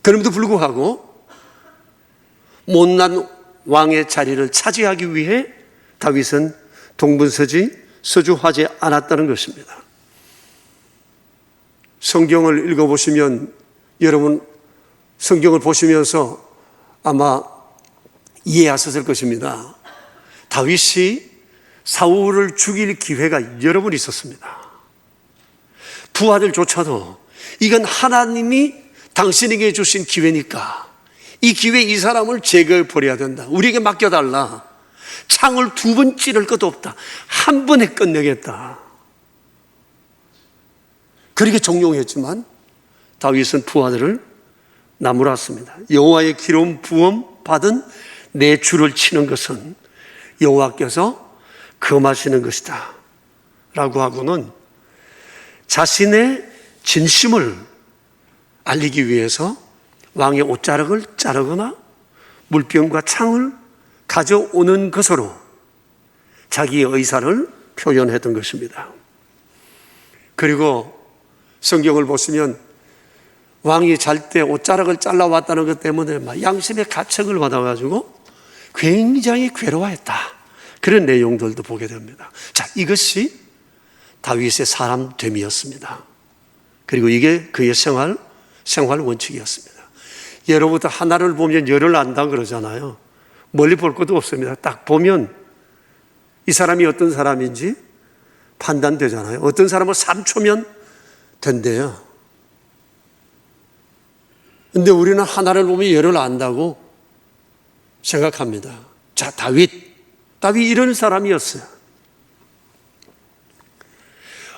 그럼에도 불구하고 못난 왕의 자리를 차지하기 위해 다윗은 동분서주하지 않았다는 것입니다. 성경을 읽어보시면 여러분 성경을 보시면서 아마 이해하셨을 것입니다. 다윗이 사울을 죽일 기회가 여러 번 있었습니다. 부하들조차도 이건 하나님이 당신에게 주신 기회니까 이 기회에 이 사람을 제거해 버려야 된다. 우리에게 맡겨달라. 창을 2번 찌를 것도 없다. 한 번에 끝내겠다. 그렇게 종용했지만 다윗은 부하들을 나무랐습니다. 여호와의 기름 부음 받은 내 주를 치는 것은 여호와께서 금하시는 것이다 라고 하고는 자신의 진심을 알리기 위해서 왕의 옷자락을 자르거나 물병과 창을 가져오는 것으로 자기의 의사를 표현했던 것입니다. 그리고 성경을 보시면 왕이 잘 때 옷자락을 잘라왔다는 것 때문에 막 양심의 가책을 받아가지고 굉장히 괴로워했다. 그런 내용들도 보게 됩니다. 자, 이것이 다윗의 사람됨이었습니다. 그리고 이게 그의 생활 원칙이었습니다. 예로부터 하나를 보면 열을 안다 그러잖아요. 멀리 볼 것도 없습니다. 딱 보면 이 사람이 어떤 사람인지 판단되잖아요. 어떤 사람은 3초면 된대요. 근데 우리는 하나를 보면 열을 안다고 생각합니다. 자, 다윗 이런 사람이었어요.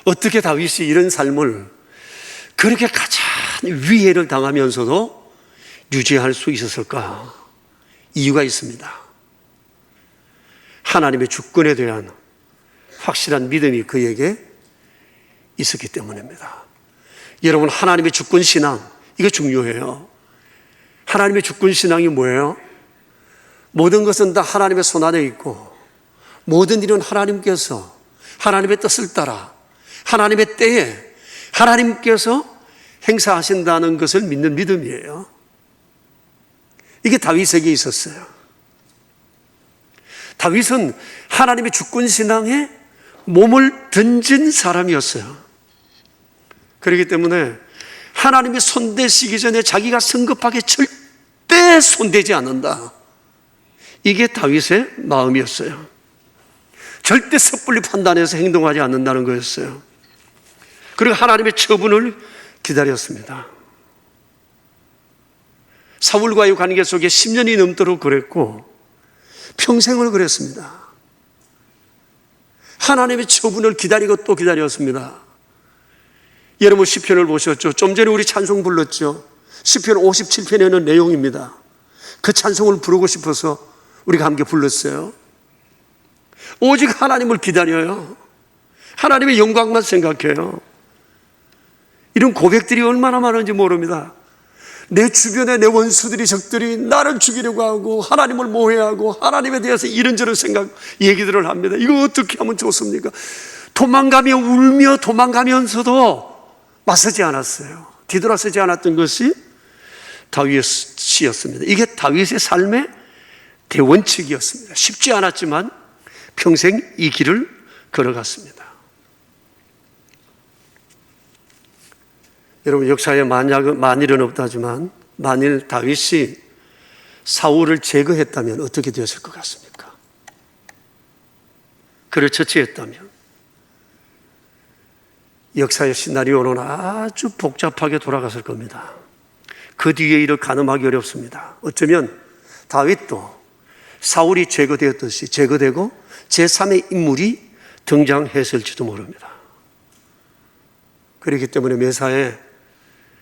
어떻게 다윗이 이런 삶을 그렇게 가장 위해를 당하면서도 유지할 수 있었을까? 이유가 있습니다. 하나님의 주권에 대한 확실한 믿음이 그에게 있었기 때문입니다. 여러분, 하나님의 주권 신앙, 이거 중요해요. 하나님의 주권 신앙이 뭐예요? 모든 것은 다 하나님의 손 안에 있고 모든 일은 하나님께서 하나님의 뜻을 따라 하나님의 때에 하나님께서 행사하신다는 것을 믿는 믿음이에요. 이게 다윗에게 있었어요. 다윗은 하나님의 주권 신앙에 몸을 던진 사람이었어요. 그렇기 때문에 하나님이 손대시기 전에 자기가 성급하게 절대 손대지 않는다. 이게 다윗의 마음이었어요. 절대 섣불리 판단해서 행동하지 않는다는 거였어요. 그리고 하나님의 처분을 기다렸습니다. 사울과의 관계 속에 10년이 넘도록 그랬고 평생을 그랬습니다. 하나님의 처분을 기다리고 또 기다렸습니다. 여러분 시편을 보셨죠? 좀 전에 우리 찬송 불렀죠? 시편 57편에는 내용입니다. 그 찬송을 부르고 싶어서 우리가 함께 불렀어요. 오직 하나님을 기다려요. 하나님의 영광만 생각해요. 이런 고백들이 얼마나 많은지 모릅니다. 내 주변에 내 원수들이 적들이 나를 죽이려고 하고 하나님을 모해하고 하나님에 대해서 이런저런 얘기들을 합니다. 이거 어떻게 하면 좋습니까? 도망가며 울며 도망가면서도 맞서지 않았어요. 뒤돌아서지 않았던 것이 다윗이었습니다. 이게 다윗의 삶의 대원칙이었습니다. 쉽지 않았지만 평생 이 길을 걸어갔습니다. 여러분 역사에 만일은 없다지만 만일 다윗이 사울을 제거했다면 어떻게 되었을 것 같습니까? 그를 처치했다면 역사의 시나리오는 아주 복잡하게 돌아갔을 겁니다. 그 뒤에 일을 가늠하기 어렵습니다. 어쩌면 다윗도 사울이 제거되었듯이 제거되고 제3의 인물이 등장했을지도 모릅니다. 그렇기 때문에 매사에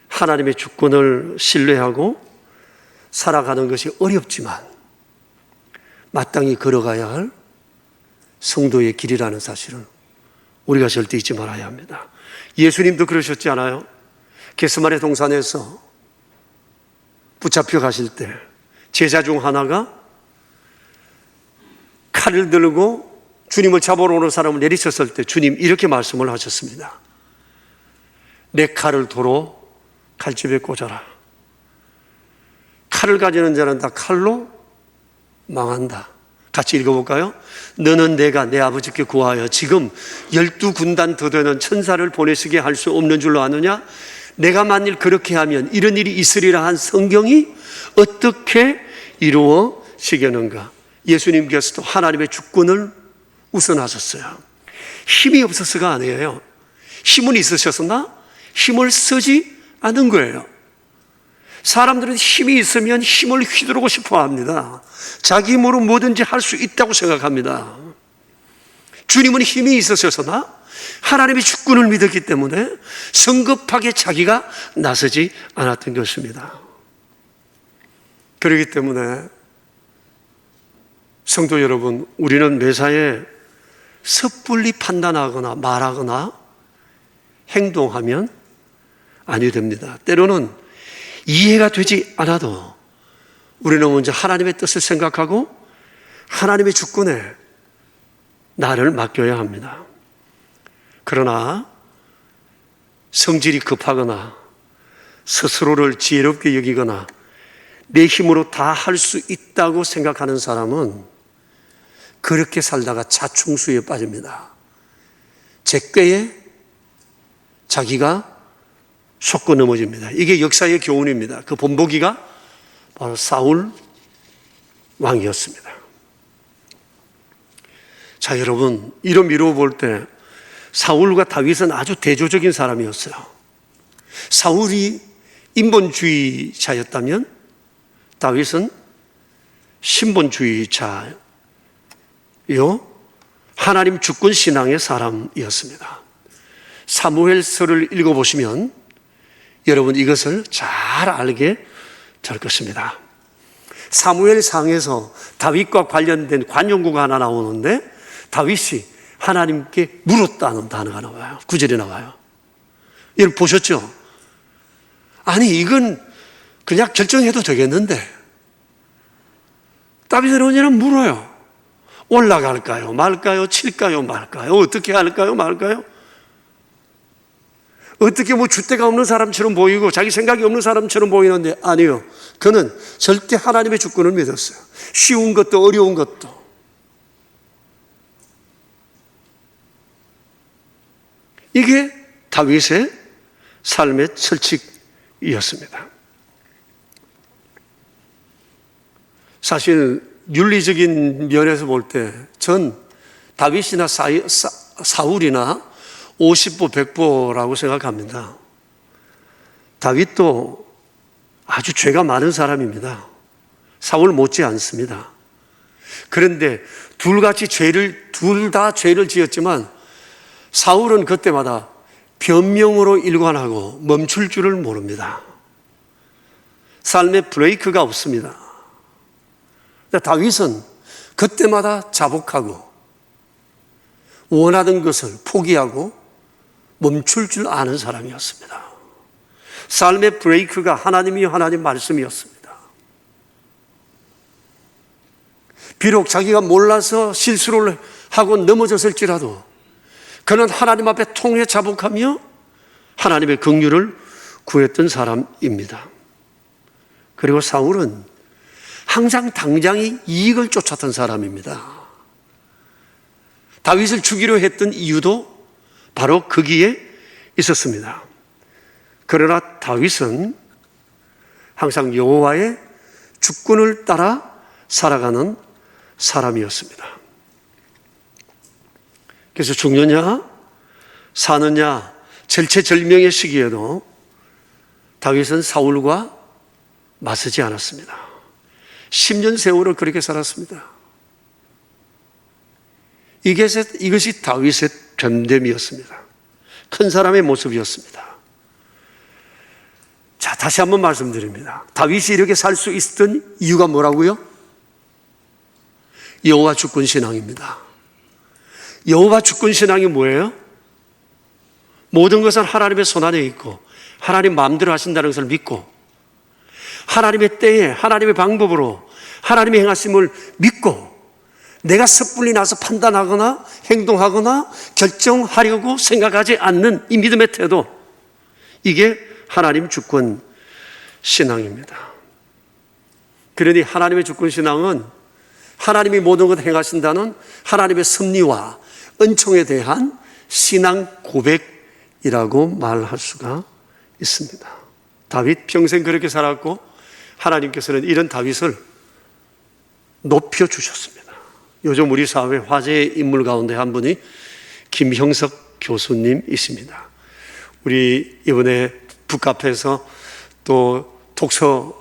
하나님의 주권을 신뢰하고 살아가는 것이 어렵지만 마땅히 걸어가야 할 성도의 길이라는 사실을 우리가 절대 잊지 말아야 합니다. 예수님도 그러셨지 않아요? 겟세마네 동산에서 붙잡혀 가실 때 제자 중 하나가 칼을 들고 주님을 잡으러 오는 사람을 내리쳤을 때 주님 이렇게 말씀을 하셨습니다. 내 칼을 도로 칼집에 꽂아라. 칼을 가지는 자는 다 칼로 망한다. 같이 읽어볼까요? 너는 내가 내 아버지께 구하여 지금 12군단 더 되는 천사를 보내시게 할 수 없는 줄로 아느냐? 내가 만일 그렇게 하면 이런 일이 있으리라 한 성경이 어떻게 이루어지겠는가? 예수님께서도 하나님의 주권을 우선하셨어요. 힘이 없어서가 아니에요. 힘은 있으셨으나 힘을 쓰지 않은 거예요. 사람들은 힘이 있으면 힘을 휘두르고 싶어 합니다. 자기 힘으로 뭐든지 할 수 있다고 생각합니다. 주님은 힘이 있으셨으나 하나님의 주권을 믿었기 때문에 성급하게 자기가 나서지 않았던 것입니다. 그렇기 때문에 성도 여러분, 우리는 매사에 섣불리 판단하거나 말하거나 행동하면 아니 됩니다. 때로는 이해가 되지 않아도 우리는 먼저 하나님의 뜻을 생각하고 하나님의 주권에 나를 맡겨야 합니다. 그러나 성질이 급하거나 스스로를 지혜롭게 여기거나 내 힘으로 다 할 수 있다고 생각하는 사람은 그렇게 살다가 자충수에 빠집니다. 제 꾀에 자기가 속고 넘어집니다. 이게 역사의 교훈입니다. 그 본보기가 바로 사울 왕이었습니다. 자, 여러분, 이런 미루어 볼 때 사울과 다윗은 아주 대조적인 사람이었어요. 사울이 인본주의자였다면 다윗은 신본주의자요, 하나님 주권 신앙의 사람이었습니다. 사무엘서를 읽어보시면 여러분 이것을 잘 알게 될 것입니다. 사무엘상에서 다윗과 관련된 관용구가 하나 나오는데 다윗이 하나님께 물었다는 단어가 나와요. 구절이 나와요. 여러분 보셨죠? 아니 이건 그냥 결정해도 되겠는데 다윗은 언제나 물어요. 올라갈까요? 말까요? 칠까요? 말까요? 어떻게 할까요? 말까요? 어떻게 뭐 줏대가 없는 사람처럼 보이고 자기 생각이 없는 사람처럼 보이는데 아니요. 그는 절대 하나님의 주권을 믿었어요. 쉬운 것도 어려운 것도. 이게 다윗의 삶의 철칙이었습니다. 사실 윤리적인 면에서 볼 때 전 다윗이나 사울이나 50보 100보라고 생각합니다. 다윗도 아주 죄가 많은 사람입니다. 사울 못지 않습니다. 그런데 둘 다 죄를 지었지만 사울은 그때마다 변명으로 일관하고 멈출 줄을 모릅니다. 삶에 브레이크가 없습니다. 다윗은 그때마다 자복하고 원하던 것을 포기하고 멈출 줄 아는 사람이었습니다. 삶의 브레이크가 하나님이 하나님 말씀이었습니다. 비록 자기가 몰라서 실수를 하고 넘어졌을지라도 그는 하나님 앞에 통해 자복하며 하나님의 긍휼을 구했던 사람입니다. 그리고 사울은 항상 당장의 이익을 쫓았던 사람입니다. 다윗을 죽이려 했던 이유도 바로 거기에 있었습니다. 그러나 다윗은 항상 여호와의 주권을 따라 살아가는 사람이었습니다. 그래서 죽느냐 사느냐 절체절명의 시기에도 다윗은 사울과 맞서지 않았습니다. 10년 세월을 그렇게 살았습니다. 이것이 다윗의 변됨이었습니다. 큰 사람의 모습이었습니다. 자, 다시 한번 말씀드립니다. 다윗이 이렇게 살 수 있었던 이유가 뭐라고요? 여호와 주권 신앙입니다. 여호와 주권 신앙이 뭐예요? 모든 것은 하나님의 손안에 있고 하나님 마음대로 하신다는 것을 믿고 하나님의 때에 하나님의 방법으로 하나님의 행하심을 믿고 내가 섣불리 나서 판단하거나 행동하거나 결정하려고 생각하지 않는 이 믿음의 태도, 이게 하나님 주권 신앙입니다. 그러니 하나님의 주권 신앙은 하나님이 모든 것을 행하신다는 하나님의 섭리와 은총에 대한 신앙 고백이라고 말할 수가 있습니다. 다윗 평생 그렇게 살았고 하나님께서는 이런 다윗을 높여주셨습니다. 요즘 우리 사회 화제의 인물 가운데 한 분이 김형석 교수님이십니다. 우리 이번에 북카페에서 또 독서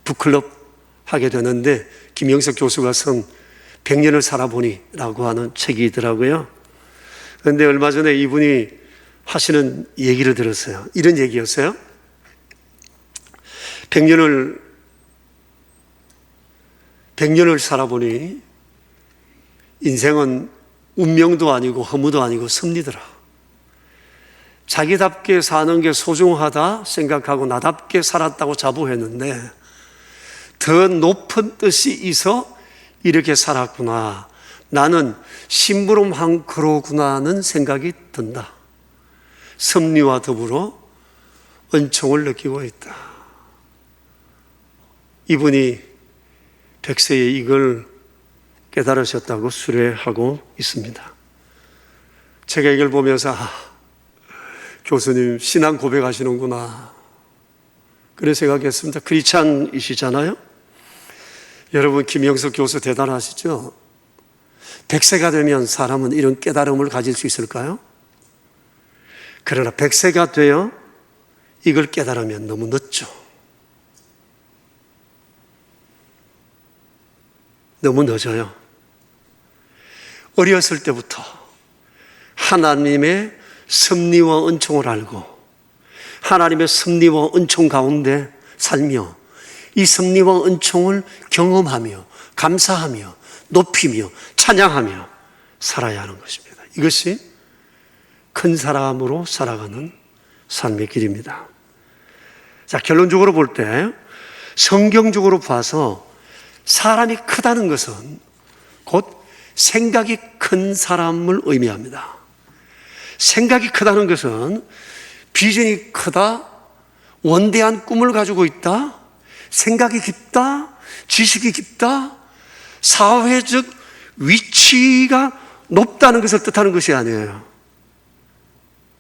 북클럽 하게 되는데 김형석 교수가 쓴 100년을 살아보니 라고 하는 책이 있더라고요. 그런데 얼마 전에 이분이 하시는 얘기를 들었어요. 이런 얘기였어요. 100년을 살아보니 인생은 운명도 아니고 허무도 아니고 섭리더라. 자기답게 사는 게 소중하다 생각하고 나답게 살았다고 자부했는데 더 높은 뜻이 있어 이렇게 살았구나. 나는 심부름한 그로구나는 생각이 든다. 섭리와 더불어 은총을 느끼고 있다. 이분이 100세에 이걸 깨달으셨다고 수레하고 있습니다. 제가 이걸 보면서 교수님 신앙 고백하시는구나 그래 생각했습니다. 크리스찬이시잖아요. 여러분 김영석 교수 대단하시죠? 100세가 되면 사람은 이런 깨달음을 가질 수 있을까요? 그러나 100세가 되어 이걸 깨달으면 너무 늦죠. 너무 늦어요. 어렸을 때부터 하나님의 섭리와 은총을 알고 하나님의 섭리와 은총 가운데 살며 이 섭리와 은총을 경험하며 감사하며 높이며 찬양하며 살아야 하는 것입니다. 이것이 큰 사람으로 살아가는 삶의 길입니다. 자, 결론적으로 볼 때 성경적으로 봐서 사람이 크다는 것은 곧 생각이 큰 사람을 의미합니다. 생각이 크다는 것은 비전이 크다, 원대한 꿈을 가지고 있다, 생각이 깊다, 지식이 깊다, 사회적 위치가 높다는 것을 뜻하는 것이 아니에요.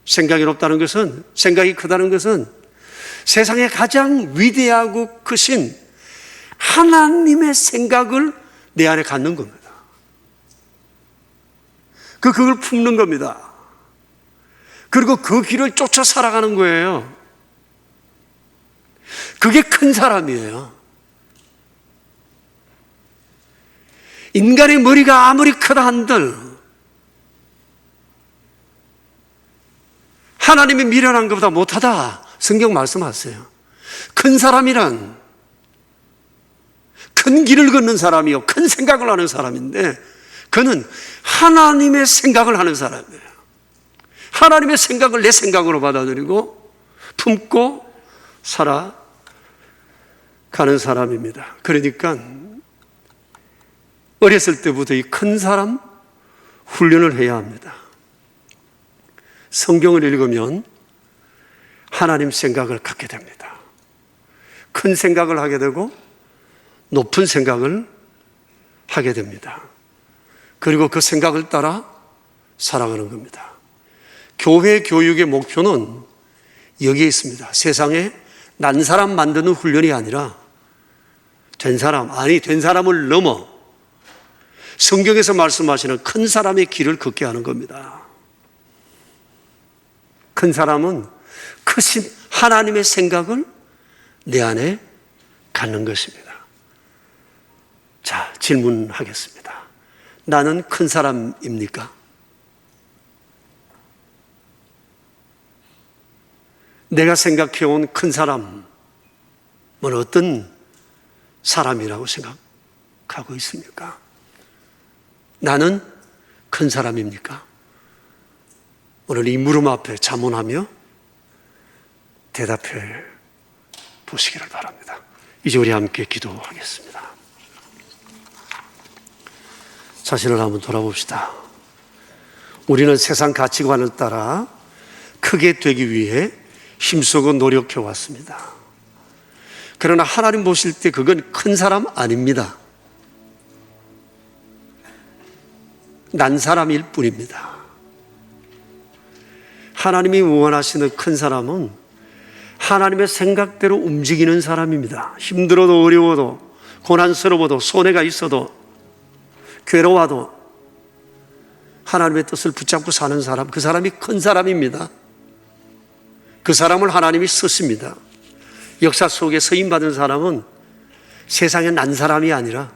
생각이 높다는 것은, 생각이 크다는 것은 세상에 가장 위대하고 크신 하나님의 생각을 내 안에 갖는 겁니다. 그걸 품는 겁니다. 그리고 그 길을 쫓아 살아가는 거예요. 그게 큰 사람이에요. 인간의 머리가 아무리 크다 한들 하나님이 미련한 것보다 못하다 성경 말씀하세요. 큰 사람이란 큰 길을 걷는 사람이요 큰 생각을 하는 사람인데 그는 하나님의 생각을 하는 사람이에요. 하나님의 생각을 내 생각으로 받아들이고 품고 살아가는 사람입니다. 그러니까 어렸을 때부터 이 큰 사람 훈련을 해야 합니다. 성경을 읽으면 하나님 생각을 갖게 됩니다. 큰 생각을 하게 되고 높은 생각을 하게 됩니다. 그리고 그 생각을 따라 살아가는 겁니다. 교회 교육의 목표는 여기에 있습니다. 세상에 난 사람 만드는 훈련이 아니라 된 사람을 넘어 성경에서 말씀하시는 큰 사람의 길을 걷게 하는 겁니다. 큰 사람은 크신 하나님의 생각을 내 안에 갖는 것입니다. 자, 질문하겠습니다. 나는 큰 사람입니까? 내가 생각해온 큰 사람은 어떤 사람이라고 생각하고 있습니까? 나는 큰 사람입니까? 오늘 이 물음 앞에 자문하며 대답해 보시기를 바랍니다. 이제 우리 함께 기도하겠습니다. 자신을 한번 돌아봅시다. 우리는 세상 가치관을 따라 크게 되기 위해 힘쓰고 노력해 왔습니다. 그러나 하나님 보실 때 그건 큰 사람 아닙니다. 난 사람일 뿐입니다. 하나님이 원하시는 큰 사람은 하나님의 생각대로 움직이는 사람입니다. 힘들어도 어려워도 고난스러워도 손해가 있어도 괴로워도 하나님의 뜻을 붙잡고 사는 사람, 그 사람이 큰 사람입니다. 그 사람을 하나님이 쓰십니다. 역사 속에 쓰임받은 사람은 세상에 난 사람이 아니라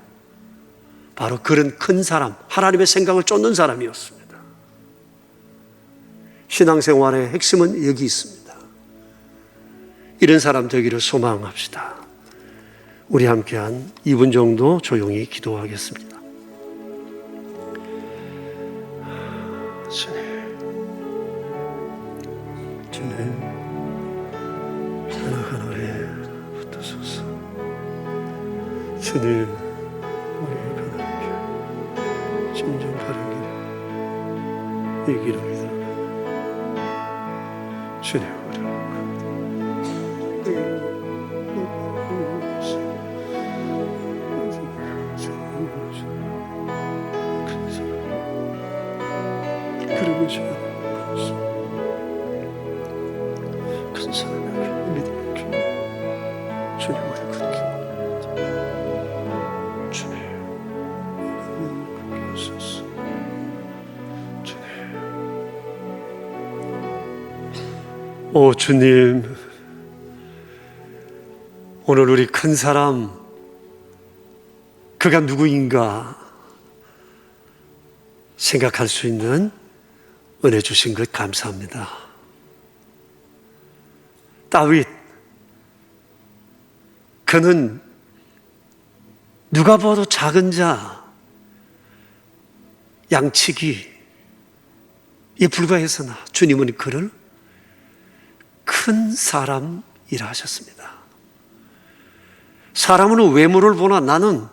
바로 그런 큰 사람, 하나님의 생각을 쫓는 사람이었습니다. 신앙생활의 핵심은 여기 있습니다. 이런 사람 되기를 소망합시다. 우리 함께 한 2분 정도 조용히 기도하겠습니다. 주님, 하나하나에 붙으소서. 주님, 우리의 가는 길, 진정 바른 길, 이 길을 믿어. 주님, 우리를 그리고 큰 사람의 믿음의 길, 주님 우리 그렇게 원합니다. 주님 그렇게 하소서. 주님, 오 주님, 오늘 우리 큰 사람, 그가 누구인가 생각할 수 있는 은혜 주신 것 감사합니다. 다윗, 그는 누가 봐도 작은 자, 양치기에 불과해서나 주님은 그를 큰 사람이라 하셨습니다. 사람은 외모를 보나 나는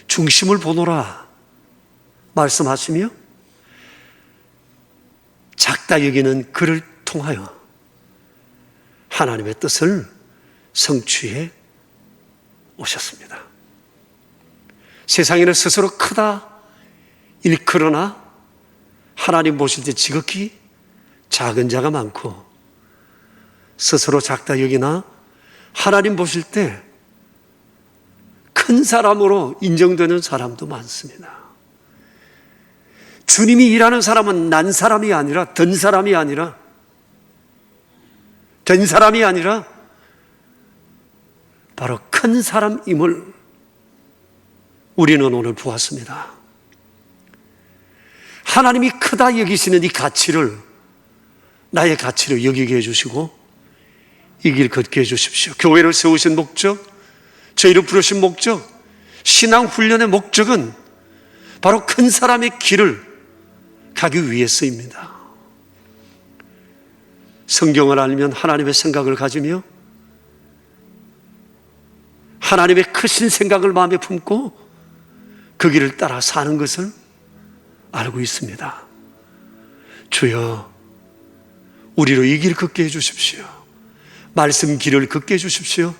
중심을 보노라 말씀하시며 작다 여기는 그를 통하여 하나님의 뜻을 성취해 오셨습니다. 세상에는 스스로 크다 일컬으나 하나님 보실 때 지극히 작은 자가 많고, 스스로 작다 여기나 하나님 보실 때 큰 사람으로 인정되는 사람도 많습니다. 주님이 일하는 사람은 난 사람이 아니라 된 사람이 아니라 바로 큰 사람임을 우리는 오늘 보았습니다. 하나님이 크다 여기시는 이 가치를 나의 가치로 여기게 해주시고 이 길 걷게 해주십시오. 교회를 세우신 목적, 저희를 부르신 목적, 신앙훈련의 목적은 바로 큰 사람의 길을 가기 위해서입니다. 성경을 알면 하나님의 생각을 가지며 하나님의 크신 생각을 마음에 품고 그 길을 따라 사는 것을 알고 있습니다. 주여, 우리로 이 길 걷게 해주십시오. 말씀 길을 걷게 해주십시오.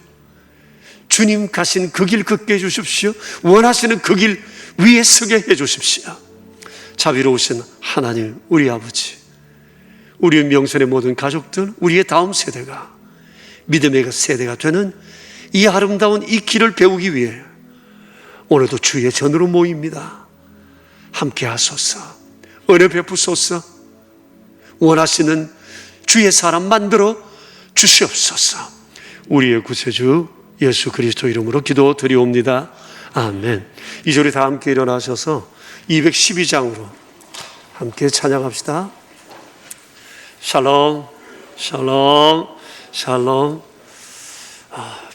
주님 가신 그 길 걷게 해주십시오. 원하시는 그 길 위에 서게 해주십시오. 자비로우신 하나님, 우리 아버지, 우리의 명선의 모든 가족들, 우리의 다음 세대가 믿음의 세대가 되는 이 아름다운 이 길을 배우기 위해 오늘도 주의 전으로 모입니다. 함께 하소서. 은혜 베푸소서. 원하시는 주의 사람 만들어 주시옵소서. 우리의 구세주 예수 그리스도 이름으로 기도드리옵니다. 아멘. 이제 우리 다 함께 일어나셔서 212장으로 함께 찬양합시다. 샬롬, 샬롬, 샬롬.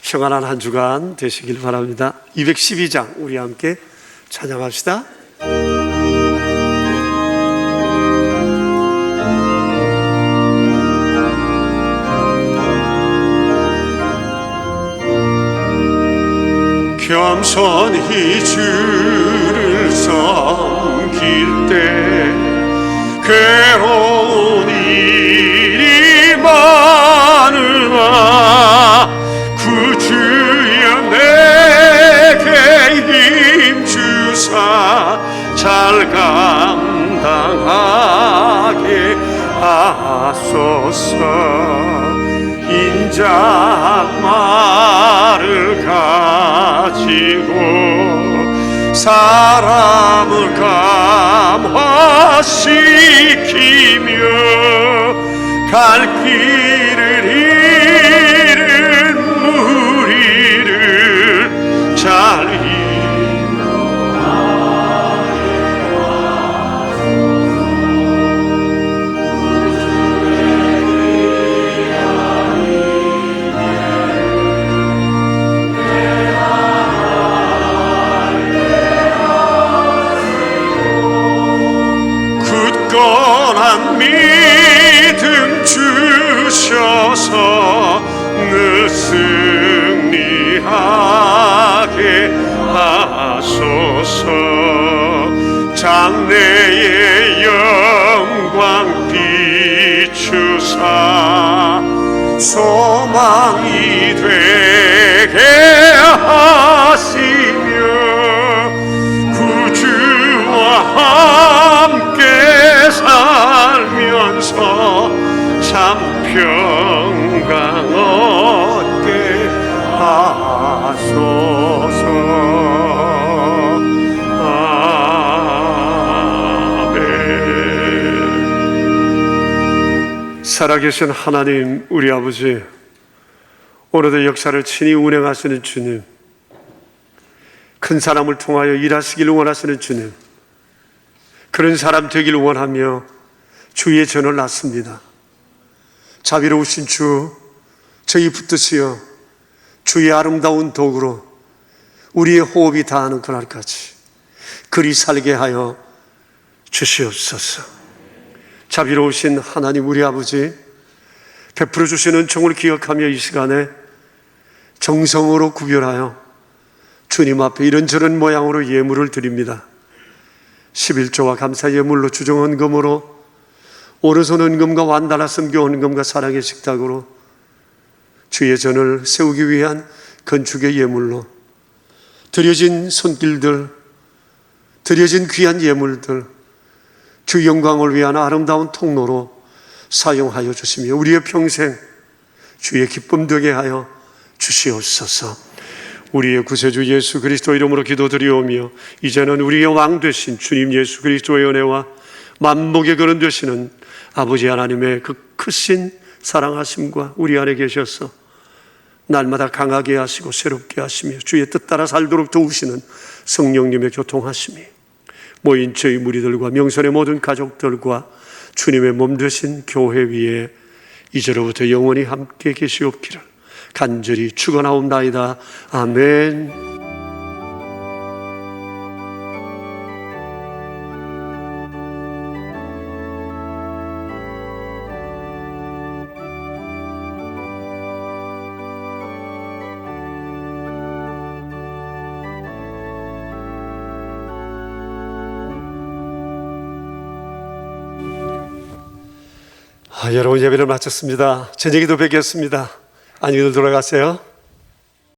평안한 한 주간 되시길 바랍니다. 212장 우리 함께 찬양합시다. 겸손히 주를 섬길 때 괴로운 일이 많으나 구 주여 내게 힘 주사 잘 감당하게 하소서. 인자말을 가지고 사람을 감화시키며 갈 길을 잃은 무리를 잘 굳건한 믿음 주셔서 늘 승리하게 하소서. 장래의 영광 비추사 소망이 되게 하시며 구주와 함께 살면서 참 평강 얻게 하소서. 아멘. 살아계신 하나님 우리 아버지, 오늘도 역사를 친히 운행하시는 주님, 큰 사람을 통하여 일하시기를 원하시는 주님, 그런 사람 되기를 원하며 주의 전을 낳습니다. 자비로우신 주, 저희 붙드시어 주의 아름다운 도구로 우리의 호흡이 닿는 그날까지 그리 살게 하여 주시옵소서. 자비로우신 하나님 우리 아버지, 베풀어 주시는 은총을 기억하며 이 시간에 정성으로 구별하여 주님 앞에 이런저런 모양으로 예물을 드립니다. 11조와 감사 예물로 주정 헌금으로 오른손 헌금과 완달아 선교 헌금과 사랑의 식탁으로 주의 전을 세우기 위한 건축의 예물로 드려진 손길들, 드려진 귀한 예물들 주 영광을 위한 아름다운 통로로 사용하여 주시며 우리의 평생 주의 기쁨 되게 하여 주시옵소서. 우리의 구세주 예수 그리스도 이름으로 기도드리오며 이제는 우리의 왕 되신 주님 예수 그리스도의 은혜와 만복의 근원 되시는 아버지 하나님의 그 크신 사랑하심과 우리 안에 계셔서 날마다 강하게 하시고 새롭게 하시며 주의 뜻 따라 살도록 도우시는 성령님의 교통하심이 모인 저희 무리들과 명선의 모든 가족들과 주님의 몸 되신 교회 위에 이제로부터 영원히 함께 계시옵기를 간절히 축원하옵나이다. 아멘. 여러분 예배를 마쳤습니다. 저녁에도 뵙겠습니다. 안녕히 돌아가세요.